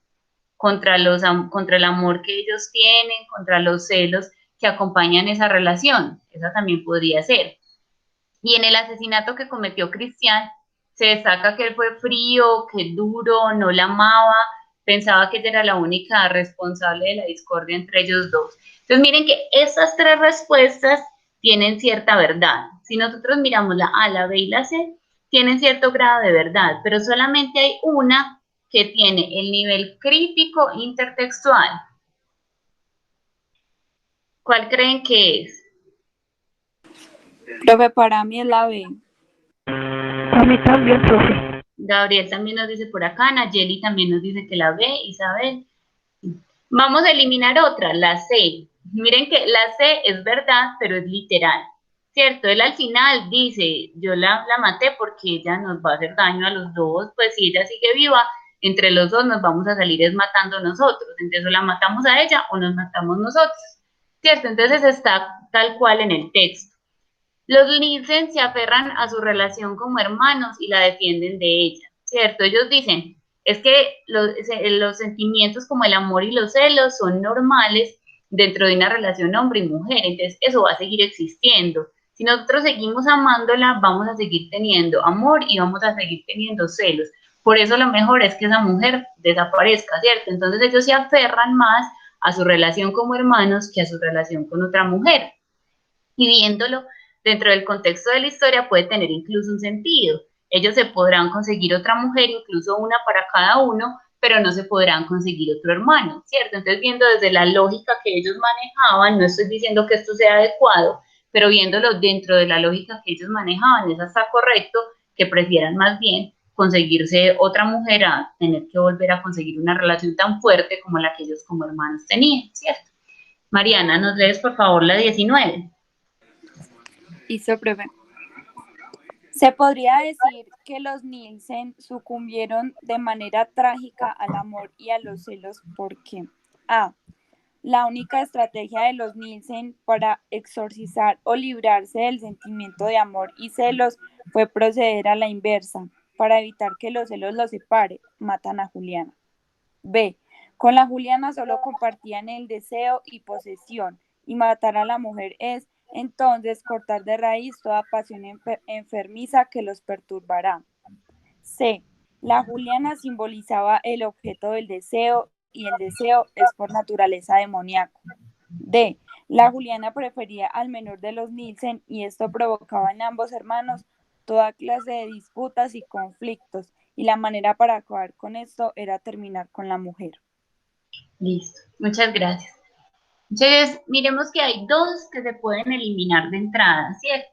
contra el amor que ellos tienen, contra los celos que acompañan esa relación. Esa también podría ser. Y en el asesinato que cometió Cristian, se destaca que él fue frío, que duro, no la amaba, pensaba que ella era la única responsable de la discordia entre ellos dos. Entonces miren que esas tres respuestas tienen cierta verdad. Si nosotros miramos la A, la B y la C, tienen cierto grado de verdad, pero solamente hay una que tiene el nivel crítico intertextual. ¿Cuál creen que es? Profe, para mí es la B. A mí también, profe. Gabriel también nos dice por acá, Nayeli también nos dice que la B, Isabel. Vamos a eliminar otra, la C. Miren que la C es verdad, pero es literal, ¿cierto? Él al final dice, yo la maté porque ella nos va a hacer daño a los dos, pues si ella sigue viva, entre los dos nos vamos a salir es matando nosotros, entonces o la matamos a ella o nos matamos nosotros, ¿cierto? Entonces está tal cual en el texto. Los Nielsen se aferran a su relación como hermanos y la defienden de ella, ¿cierto? Ellos dicen, es que los sentimientos como el amor y los celos son normales dentro de una relación hombre y mujer, entonces eso va a seguir existiendo. Si nosotros seguimos amándola, vamos a seguir teniendo amor y vamos a seguir teniendo celos. Por eso lo mejor es que esa mujer desaparezca, ¿cierto? Entonces ellos se aferran más a su relación como hermanos que a su relación con otra mujer. Y viéndolo dentro del contexto de la historia puede tener incluso un sentido. Ellos se podrán conseguir otra mujer, incluso una para cada uno, pero no se podrán conseguir otro hermano, ¿cierto? Entonces, viendo desde la lógica que ellos manejaban, no estoy diciendo que esto sea adecuado, pero viéndolo dentro de la lógica que ellos manejaban, es hasta correcto que prefieran más bien conseguirse otra mujer a tener que volver a conseguir una relación tan fuerte como la que ellos como hermanos tenían, ¿cierto? Mariana, ¿nos lees por favor la 19? Hizo, profe. Se podría decir que los Nielsen sucumbieron de manera trágica al amor y a los celos porque A. La única estrategia de los Nielsen para exorcizar o librarse del sentimiento de amor y celos fue proceder a la inversa. Para evitar que los celos los separe, matan a Juliana. B. Con la Juliana solo compartían el deseo y posesión, y matar a la mujer es, entonces, cortar de raíz toda pasión enfermiza que los perturbará. C. La Juliana simbolizaba el objeto del deseo y el deseo es por naturaleza demoníaco. D. La Juliana prefería al menor de los Nielsen y esto provocaba en ambos hermanos toda clase de disputas y conflictos y la manera para acabar con esto era terminar con la mujer. Listo, muchas gracias. Entonces, miremos que hay dos que se pueden eliminar de entrada, ¿cierto?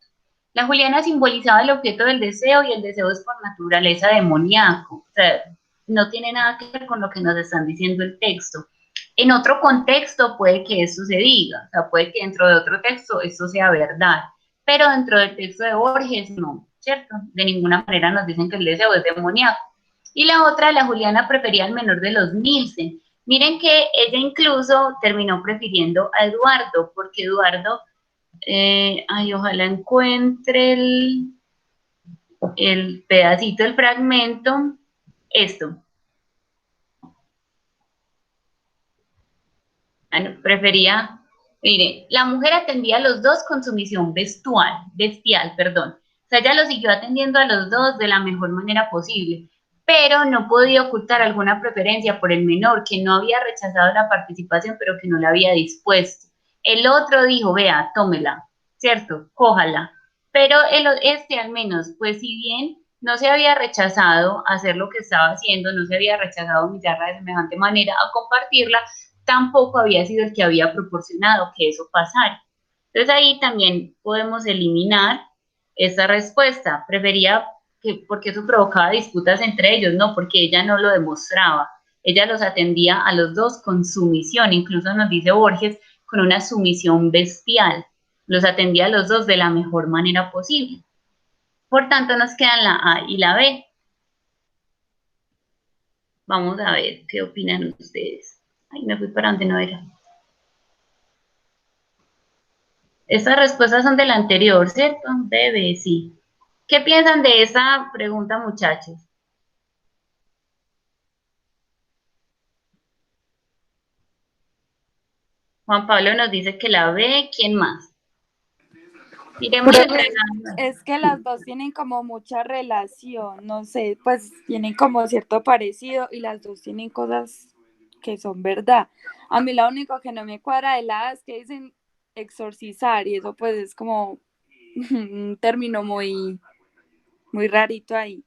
La Juliana simbolizaba el objeto del deseo y el deseo es por naturaleza demoníaco. O sea, no tiene nada que ver con lo que nos están diciendo el texto. En otro contexto puede que eso se diga, o sea, puede que dentro de otro texto esto sea verdad, pero dentro del texto de Borges no, ¿cierto? De ninguna manera nos dicen que el deseo es demoníaco. Y la otra, la Juliana prefería al menor de los Nielsen. Miren que ella incluso terminó prefiriendo a Eduardo, porque Eduardo, ojalá encuentre el pedacito, el fragmento, esto. Prefería, mire, la mujer atendía a los dos con sumisión bestial, perdón. O sea, ella los siguió atendiendo a los dos de la mejor manera posible, pero no podía ocultar alguna preferencia por el menor, que no había rechazado la participación, pero que no la había dispuesto. El otro dijo, vea, tómela, ¿cierto? Cójala. Pero este al menos, pues si bien no se había rechazado hacer lo que estaba haciendo, no se había rechazado humillarla de semejante manera a compartirla, tampoco había sido el que había proporcionado que eso pasara. Entonces ahí también podemos eliminar esa respuesta. Prefería porque eso provocaba disputas entre ellos, no, porque ella no lo demostraba. Ella los atendía a los dos con sumisión, incluso nos dice Borges, con una sumisión bestial. Los atendía a los dos de la mejor manera posible. Por tanto, nos quedan la A y la B. Vamos a ver qué opinan ustedes. Ay, me fui para donde no era. Estas respuestas son del anterior, ¿cierto? Debe, sí. ¿Qué piensan de esa pregunta, muchachos? Juan Pablo nos dice que la ve. ¿Quién más? Iremos Profe, entregando. es que las dos tienen como mucha relación, no sé, pues tienen como cierto parecido y las dos tienen cosas que son verdad. A mí lo único que no me cuadra de la es que dicen exorcizar y eso pues es como un término muy rarito ahí.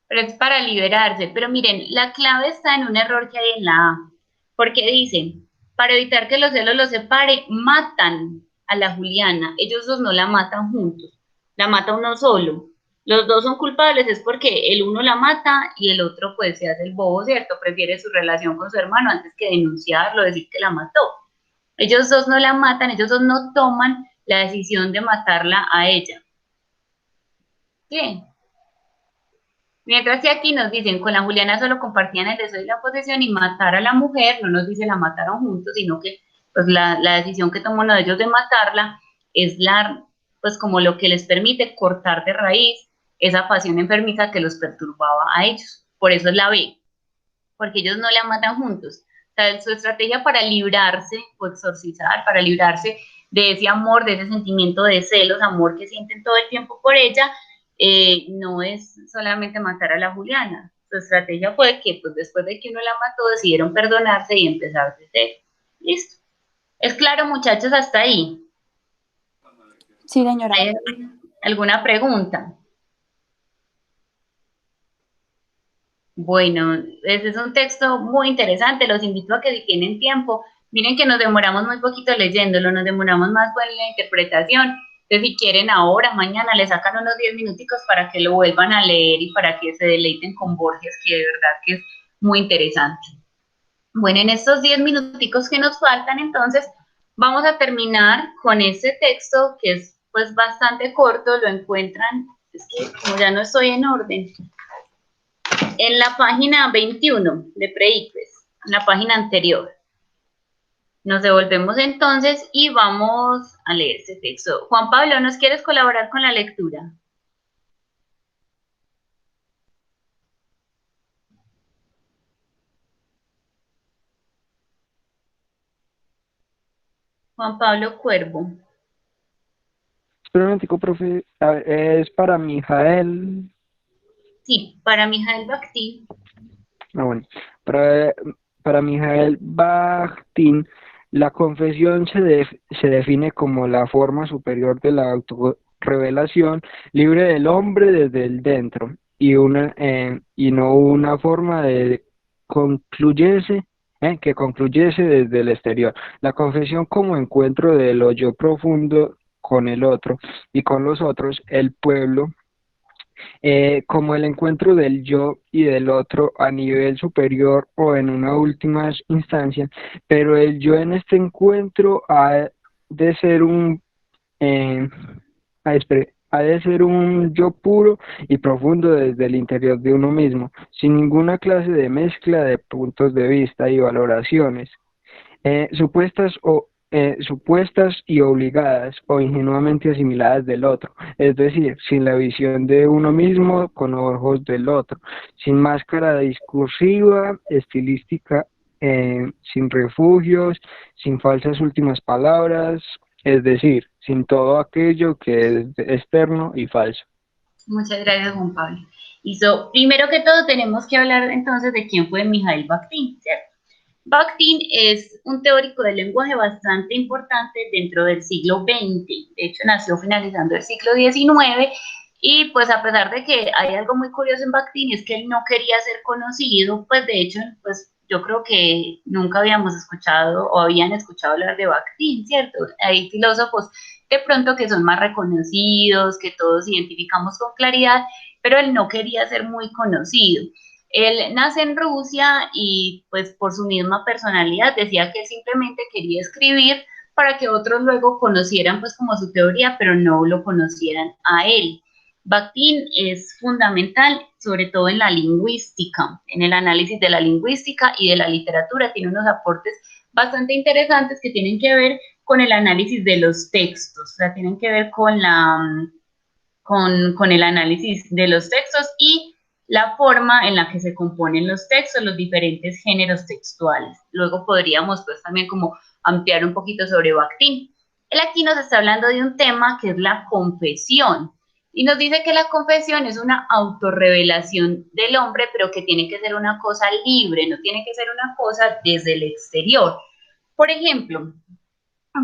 Pero es para liberarse. Pero miren, la clave está en un error que hay en la A, porque dicen, para evitar que los celos los separe, matan a la Juliana. Ellos dos no la matan juntos, la mata uno solo. Los dos son culpables, es porque el uno la mata y el otro pues se hace el bobo, ¿cierto? Prefiere su relación con su hermano antes que denunciarlo, decir que la mató. Ellos dos no la matan, ellos dos no toman la decisión de matarla a ella. ¿Qué? Mientras que aquí nos dicen, con la Juliana solo compartían el deseo y la posesión y matar a la mujer, no nos dice la mataron juntos, sino que pues la decisión que tomó uno de ellos de matarla es pues como lo que les permite cortar de raíz esa pasión enfermiza que los perturbaba a ellos. Por eso es la B, porque ellos no la matan juntos. O sea, su estrategia para librarse o exorcizar, para librarse de ese amor, de ese sentimiento de celos, amor que sienten todo el tiempo por ella, no es solamente matar a la Juliana. Su estrategia fue que pues, después de que uno la mató, decidieron perdonarse y empezar de cero. Listo. ¿Es claro, muchachos, hasta ahí? Sí, señora. ¿Hay alguna pregunta? Bueno, ese es un texto muy interesante, los invito a que si tienen tiempo, miren que nos demoramos muy poquito leyéndolo, nos demoramos más con la interpretación, entonces si quieren ahora, mañana, le sacan unos 10 minuticos para que lo vuelvan a leer y para que se deleiten con Borges, que de verdad que es muy interesante. Bueno, en estos 10 minuticos que nos faltan, entonces, vamos a terminar con este texto que es pues bastante corto, lo encuentran, es que como ya no estoy en orden, en la página 21 de Preicres, en la página anterior. Nos devolvemos entonces y vamos a leer este texto. Juan Pablo, ¿nos quieres colaborar con la lectura? Juan Pablo Cuervo. Espera un momentico, profe. A ver, es para Mijael. Sí, para Mijael Bakhtin. Ah, bueno. Para, para Mijael Bakhtin, la confesión se define como la forma superior de la autorrevelación libre del hombre desde el dentro y no una forma de concluyese que concluyese desde el exterior. La confesión como encuentro de lo yo profundo con el otro y con los otros, el pueblo, como el encuentro del yo y del otro a nivel superior o en una última instancia, pero el yo en este encuentro ha de ser eh, ha de ser un yo puro y profundo desde el interior de uno mismo, sin ninguna clase de mezcla de puntos de vista y valoraciones supuestas y obligadas o ingenuamente asimiladas del otro, es decir, sin la visión de uno mismo con ojos del otro, sin máscara discursiva, estilística, sin refugios, sin falsas últimas palabras, es decir, sin todo aquello que es externo y falso. Muchas gracias, Juan Pablo. Primero que todo tenemos que hablar entonces de quién fue Mijail Bakhtin, ¿cierto? Bakhtin es un teórico del lenguaje bastante importante dentro del siglo XX. De hecho, nació finalizando el siglo XIX y pues a pesar de que hay algo muy curioso en Bakhtin es que él no quería ser conocido, pues de hecho, pues yo creo que nunca habíamos escuchado o habían escuchado hablar de Bakhtin, ¿cierto? Hay filósofos de pronto que son más reconocidos, que todos identificamos con claridad, pero él no quería ser muy conocido. Él nace en Rusia y pues por su misma personalidad decía que simplemente quería escribir para que otros luego conocieran pues como su teoría, pero no lo conocieran a él. Bakhtin es fundamental, sobre todo en la lingüística, en el análisis de la lingüística y de la literatura. Tiene unos aportes bastante interesantes que tienen que ver con el análisis de los textos, o sea, tienen que ver con el análisis de los textos y la forma en la que se componen los textos, los diferentes géneros textuales. Luego podríamos pues también como ampliar un poquito sobre Bakhtin. Él aquí nos está hablando de un tema que es la confesión, y nos dice que la confesión es una autorrevelación del hombre, pero que tiene que ser una cosa libre, no tiene que ser una cosa desde el exterior. Por ejemplo,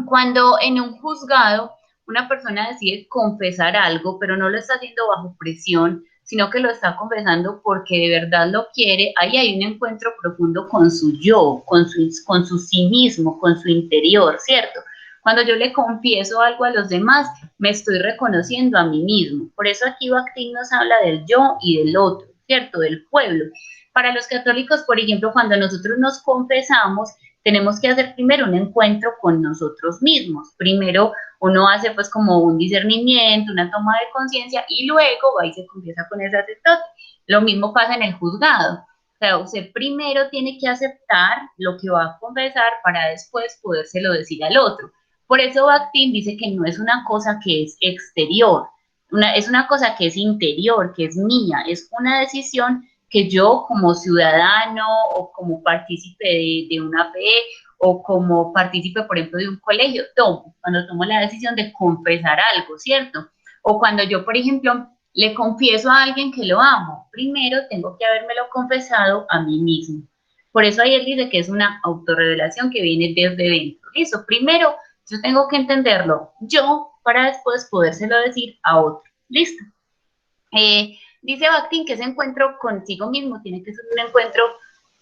cuando en un juzgado una persona decide confesar algo, pero no lo está haciendo bajo presión, sino que lo está confesando porque de verdad lo quiere, ahí hay un encuentro profundo con su yo, con su sí mismo, con su interior, ¿cierto? Cuando yo le confieso algo a los demás, me estoy reconociendo a mí mismo. Por eso aquí Bakhtin nos habla del yo y del otro, ¿cierto? Del pueblo. Para los católicos, por ejemplo, cuando nosotros nos confesamos, tenemos que hacer primero un encuentro con nosotros mismos. Primero uno hace pues como un discernimiento, una toma de conciencia y luego va y se confiesa con el sacerdote. Lo mismo pasa en el juzgado. O sea, usted primero tiene que aceptar lo que va a confesar para después podérselo decir al otro. Por eso Bakhtin dice que no es una cosa que es exterior, es una cosa que es interior, que es mía, es una decisión que yo como ciudadano o como partícipe de una fe o como partícipe, por ejemplo, de un colegio, tomo, cuando tomo la decisión de confesar algo, ¿cierto? O cuando yo, por ejemplo, le confieso a alguien que lo amo, primero tengo que habérmelo confesado a mí mismo. Por eso ahí él dice que es una autorrevelación que viene desde dentro. Eso, primero yo tengo que entenderlo yo para después podérselo decir a otro. ¿Listo? Dice Bakhtin que ese encuentro consigo mismo tiene que ser un encuentro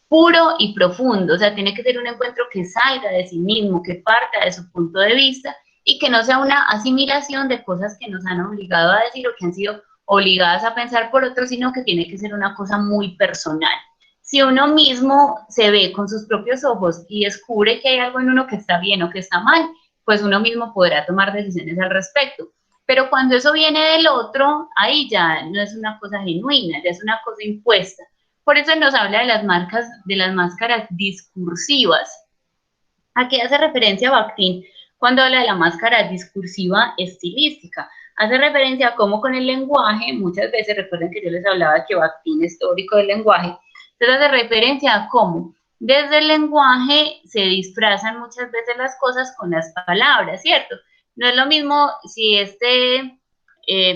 puro y profundo, o sea, tiene que ser un encuentro que salga de sí mismo, que parta de su punto de vista y que no sea una asimilación de cosas que nos han obligado a decir o que han sido obligadas a pensar por otros, sino que tiene que ser una cosa muy personal. Si uno mismo se ve con sus propios ojos y descubre que hay algo en uno que está bien o que está mal, pues uno mismo podrá tomar decisiones al respecto. Pero cuando eso viene del otro, ahí ya no es una cosa genuina, ya es una cosa impuesta. Por eso nos habla de las máscaras discursivas. ¿A qué hace referencia Bakhtin cuando habla de la máscara discursiva estilística? Hace referencia a cómo con el lenguaje, muchas veces recuerden que yo les hablaba que Bakhtin es teórico del lenguaje, entonces hace referencia a cómo desde el lenguaje se disfrazan muchas veces las cosas con las palabras, ¿cierto? No es lo mismo si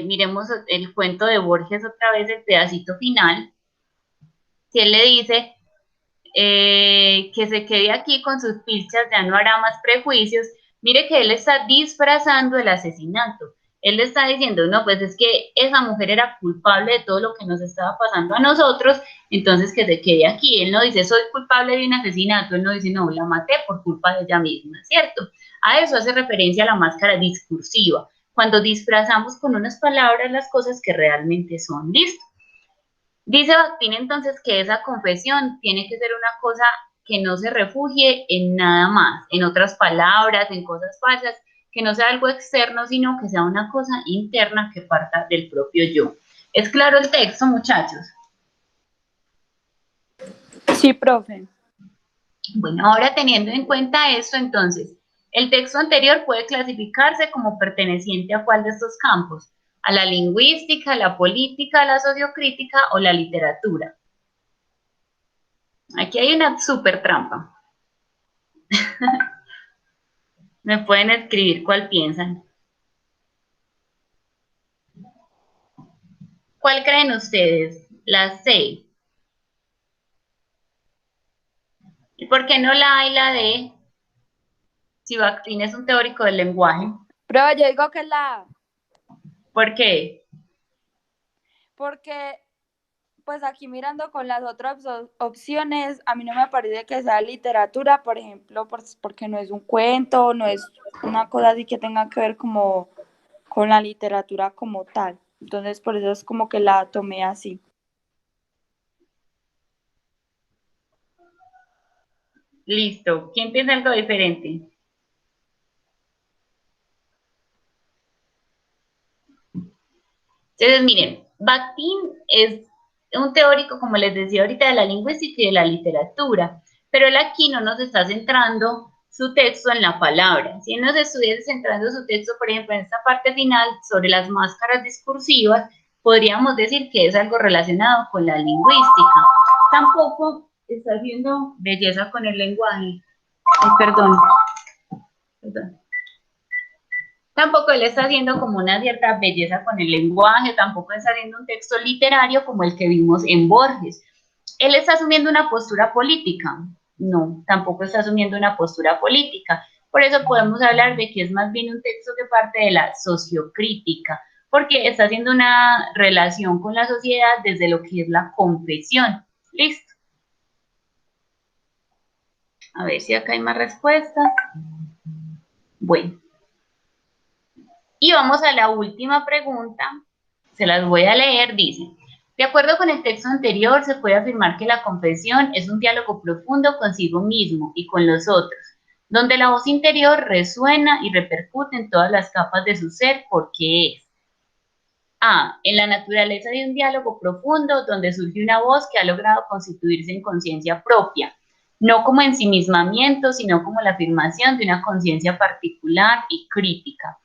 miremos el cuento de Borges otra vez, el pedacito final, si él le dice que se quede aquí con sus pilchas, ya no hará más prejuicios. Mire que él está disfrazando el asesinato. Él le está diciendo, no, pues es que esa mujer era culpable de todo lo que nos estaba pasando a nosotros, entonces que se quede aquí. Él no dice, soy culpable de un asesinato, él no dice, no, la maté por culpa de ella misma, ¿cierto? A eso hace referencia la máscara discursiva, cuando disfrazamos con unas palabras las cosas que realmente son. ¿Listo? Dice Bakhtin entonces que esa confesión tiene que ser una cosa que no se refugie en nada más, en otras palabras, en cosas falsas, que no sea algo externo, sino que sea una cosa interna que parta del propio yo. ¿Es claro el texto, muchachos? Sí, profe. Bueno, ahora teniendo en cuenta esto, entonces, el texto anterior puede clasificarse como perteneciente a cuál de estos campos, a la lingüística, a la política, a la sociocrítica o la literatura. Aquí hay una súper trampa. Me pueden escribir cuál piensan. ¿Cuál creen ustedes? La C. ¿Y por qué no la A y la D? Si Bakhtin es un teórico del lenguaje. Profe, yo digo que es la A, ¿Por qué? porque pues aquí mirando con las otras opciones, a mí no me parece que sea literatura, por ejemplo, porque no es un cuento, no es una cosa así que tenga que ver como con la literatura como tal. Entonces, por eso es como que la tomé así. Listo. ¿Quién piensa algo diferente? Entonces, miren, Bakhtin es un teórico, como les decía ahorita, de la lingüística y de la literatura, pero él aquí no nos está centrando su texto en la palabra. Si él nos estuviese centrando su texto, por ejemplo, en esta parte final sobre las máscaras discursivas, podríamos decir que es algo relacionado con la lingüística. Tampoco está haciendo belleza con el lenguaje. Ay, perdón. Tampoco él está haciendo como una cierta belleza con el lenguaje, tampoco está haciendo un texto literario como el que vimos en Borges. Él está asumiendo una postura política. No, tampoco está asumiendo una postura política. Por eso podemos hablar de que es más bien un texto que parte de la sociocrítica, porque está haciendo una relación con la sociedad desde lo que es la confesión. Listo. A ver si acá hay más respuestas. Bueno. Y vamos a la última pregunta, se las voy a leer, dice, de acuerdo con el texto anterior, se puede afirmar que la confesión es un diálogo profundo consigo mismo y con los otros, donde la voz interior resuena y repercute en todas las capas de su ser porque es A. En la naturaleza de un diálogo profundo donde surge una voz que ha logrado constituirse en conciencia propia, no como ensimismamiento, sino como la afirmación de una conciencia particular y crítica.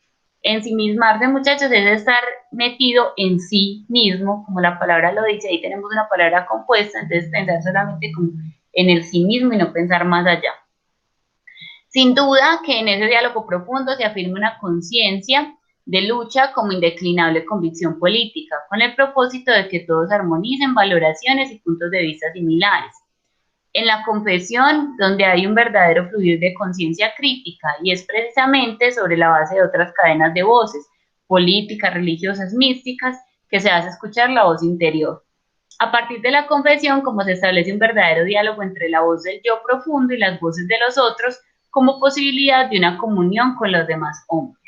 Ensimismarse, muchachos, es estar metido en sí mismo, como la palabra lo dice, ahí tenemos una palabra compuesta, entonces pensar solamente como en el sí mismo y no pensar más allá. Sin duda que en ese diálogo profundo se afirma una conciencia de lucha como indeclinable convicción política, con el propósito de que todos armonicen valoraciones y puntos de vista similares. En la confesión, donde hay un verdadero fluir de conciencia crítica, y es precisamente sobre la base de otras cadenas de voces, políticas, religiosas, místicas, que se hace escuchar la voz interior. A partir de la confesión, como se establece un verdadero diálogo entre la voz del yo profundo y las voces de los otros, como posibilidad de una comunión con los demás hombres.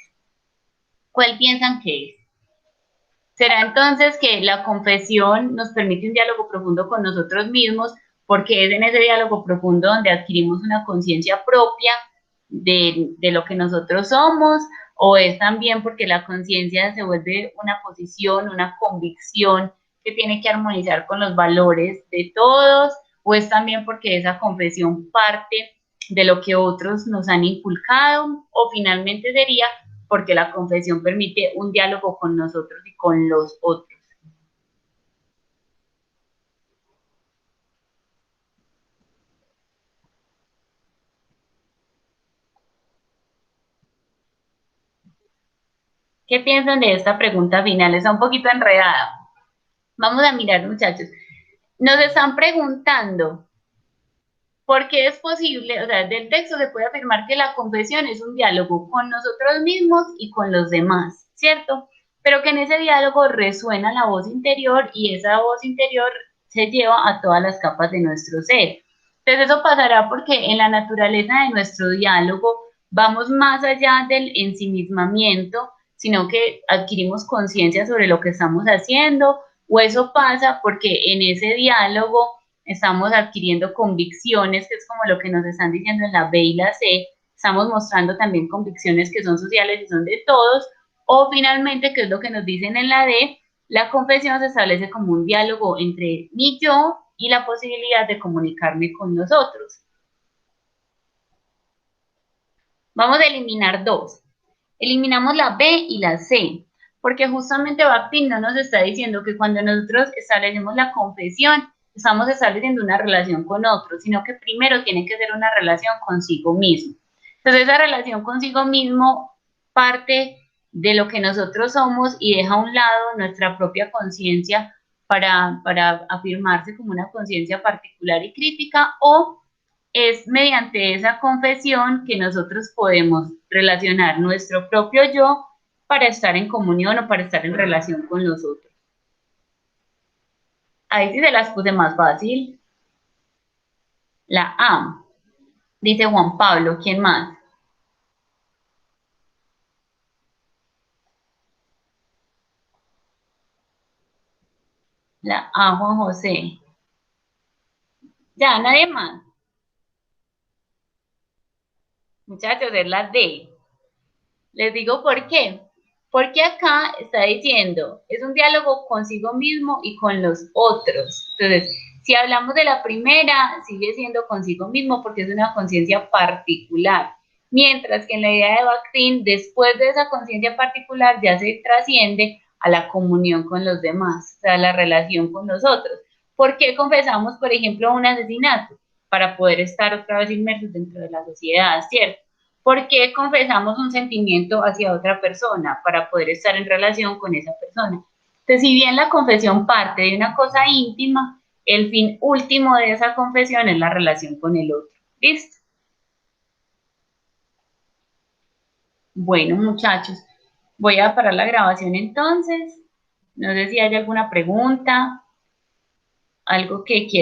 ¿Cuál piensan que es? ¿Será entonces que la confesión nos permite un diálogo profundo con nosotros mismos, porque es en ese diálogo profundo donde adquirimos una conciencia propia de lo que nosotros somos, o es también porque la conciencia se vuelve una posición, una convicción que tiene que armonizar con los valores de todos, o es también porque esa confesión parte de lo que otros nos han inculcado, o finalmente sería porque la confesión permite un diálogo con nosotros y con los otros. ¿Qué piensan de esta pregunta final? Está un poquito enredada. Vamos a mirar, muchachos. Nos están preguntando por qué es posible, o sea, del texto se puede afirmar que la confesión es un diálogo con nosotros mismos y con los demás, ¿cierto? Pero que en ese diálogo resuena la voz interior y esa voz interior se lleva a todas las capas de nuestro ser. Entonces eso pasará porque en la naturaleza de nuestro diálogo vamos más allá del ensimismamiento, sino que adquirimos conciencia sobre lo que estamos haciendo, o eso pasa porque en ese diálogo estamos adquiriendo convicciones, que es como lo que nos están diciendo en la B y la C, estamos mostrando también convicciones que son sociales y son de todos, o finalmente, que es lo que nos dicen en la D, la confesión se establece como un diálogo entre mi yo y la posibilidad de comunicarme con los otros. Vamos a eliminar dos. Eliminamos la B y la C, porque justamente Bakhtin no nos está diciendo que cuando nosotros establecemos la confesión, estamos estableciendo una relación con otro, sino que primero tiene que ser una relación consigo mismo. Entonces esa relación consigo mismo parte de lo que nosotros somos y deja a un lado nuestra propia conciencia para afirmarse como una conciencia particular y crítica, o es mediante esa confesión que nosotros podemos relacionar nuestro propio yo para estar en comunión o para estar en relación con los otros. Ahí sí se las puse más fácil. La A, dice Juan Pablo, ¿quién más? La A, Juan José. Ya, nadie más. Muchachos, es la D. Les digo por qué. Porque acá está diciendo, es un diálogo consigo mismo y con los otros. Entonces, si hablamos de la primera, sigue siendo consigo mismo porque es una conciencia particular. Mientras que en la idea de Bakhtin, después de esa conciencia particular, ya se trasciende a la comunión con los demás, o sea, la relación con los otros. ¿Por qué confesamos, por ejemplo, un asesinato? Para poder estar otra vez inmersos dentro de la sociedad, ¿cierto? ¿Por qué confesamos un sentimiento hacia otra persona? Para poder estar en relación con esa persona. Entonces, si bien la confesión parte de una cosa íntima, el fin último de esa confesión es la relación con el otro. ¿Listo? Bueno, muchachos, voy a parar la grabación entonces. No sé si hay alguna pregunta, algo que quieran.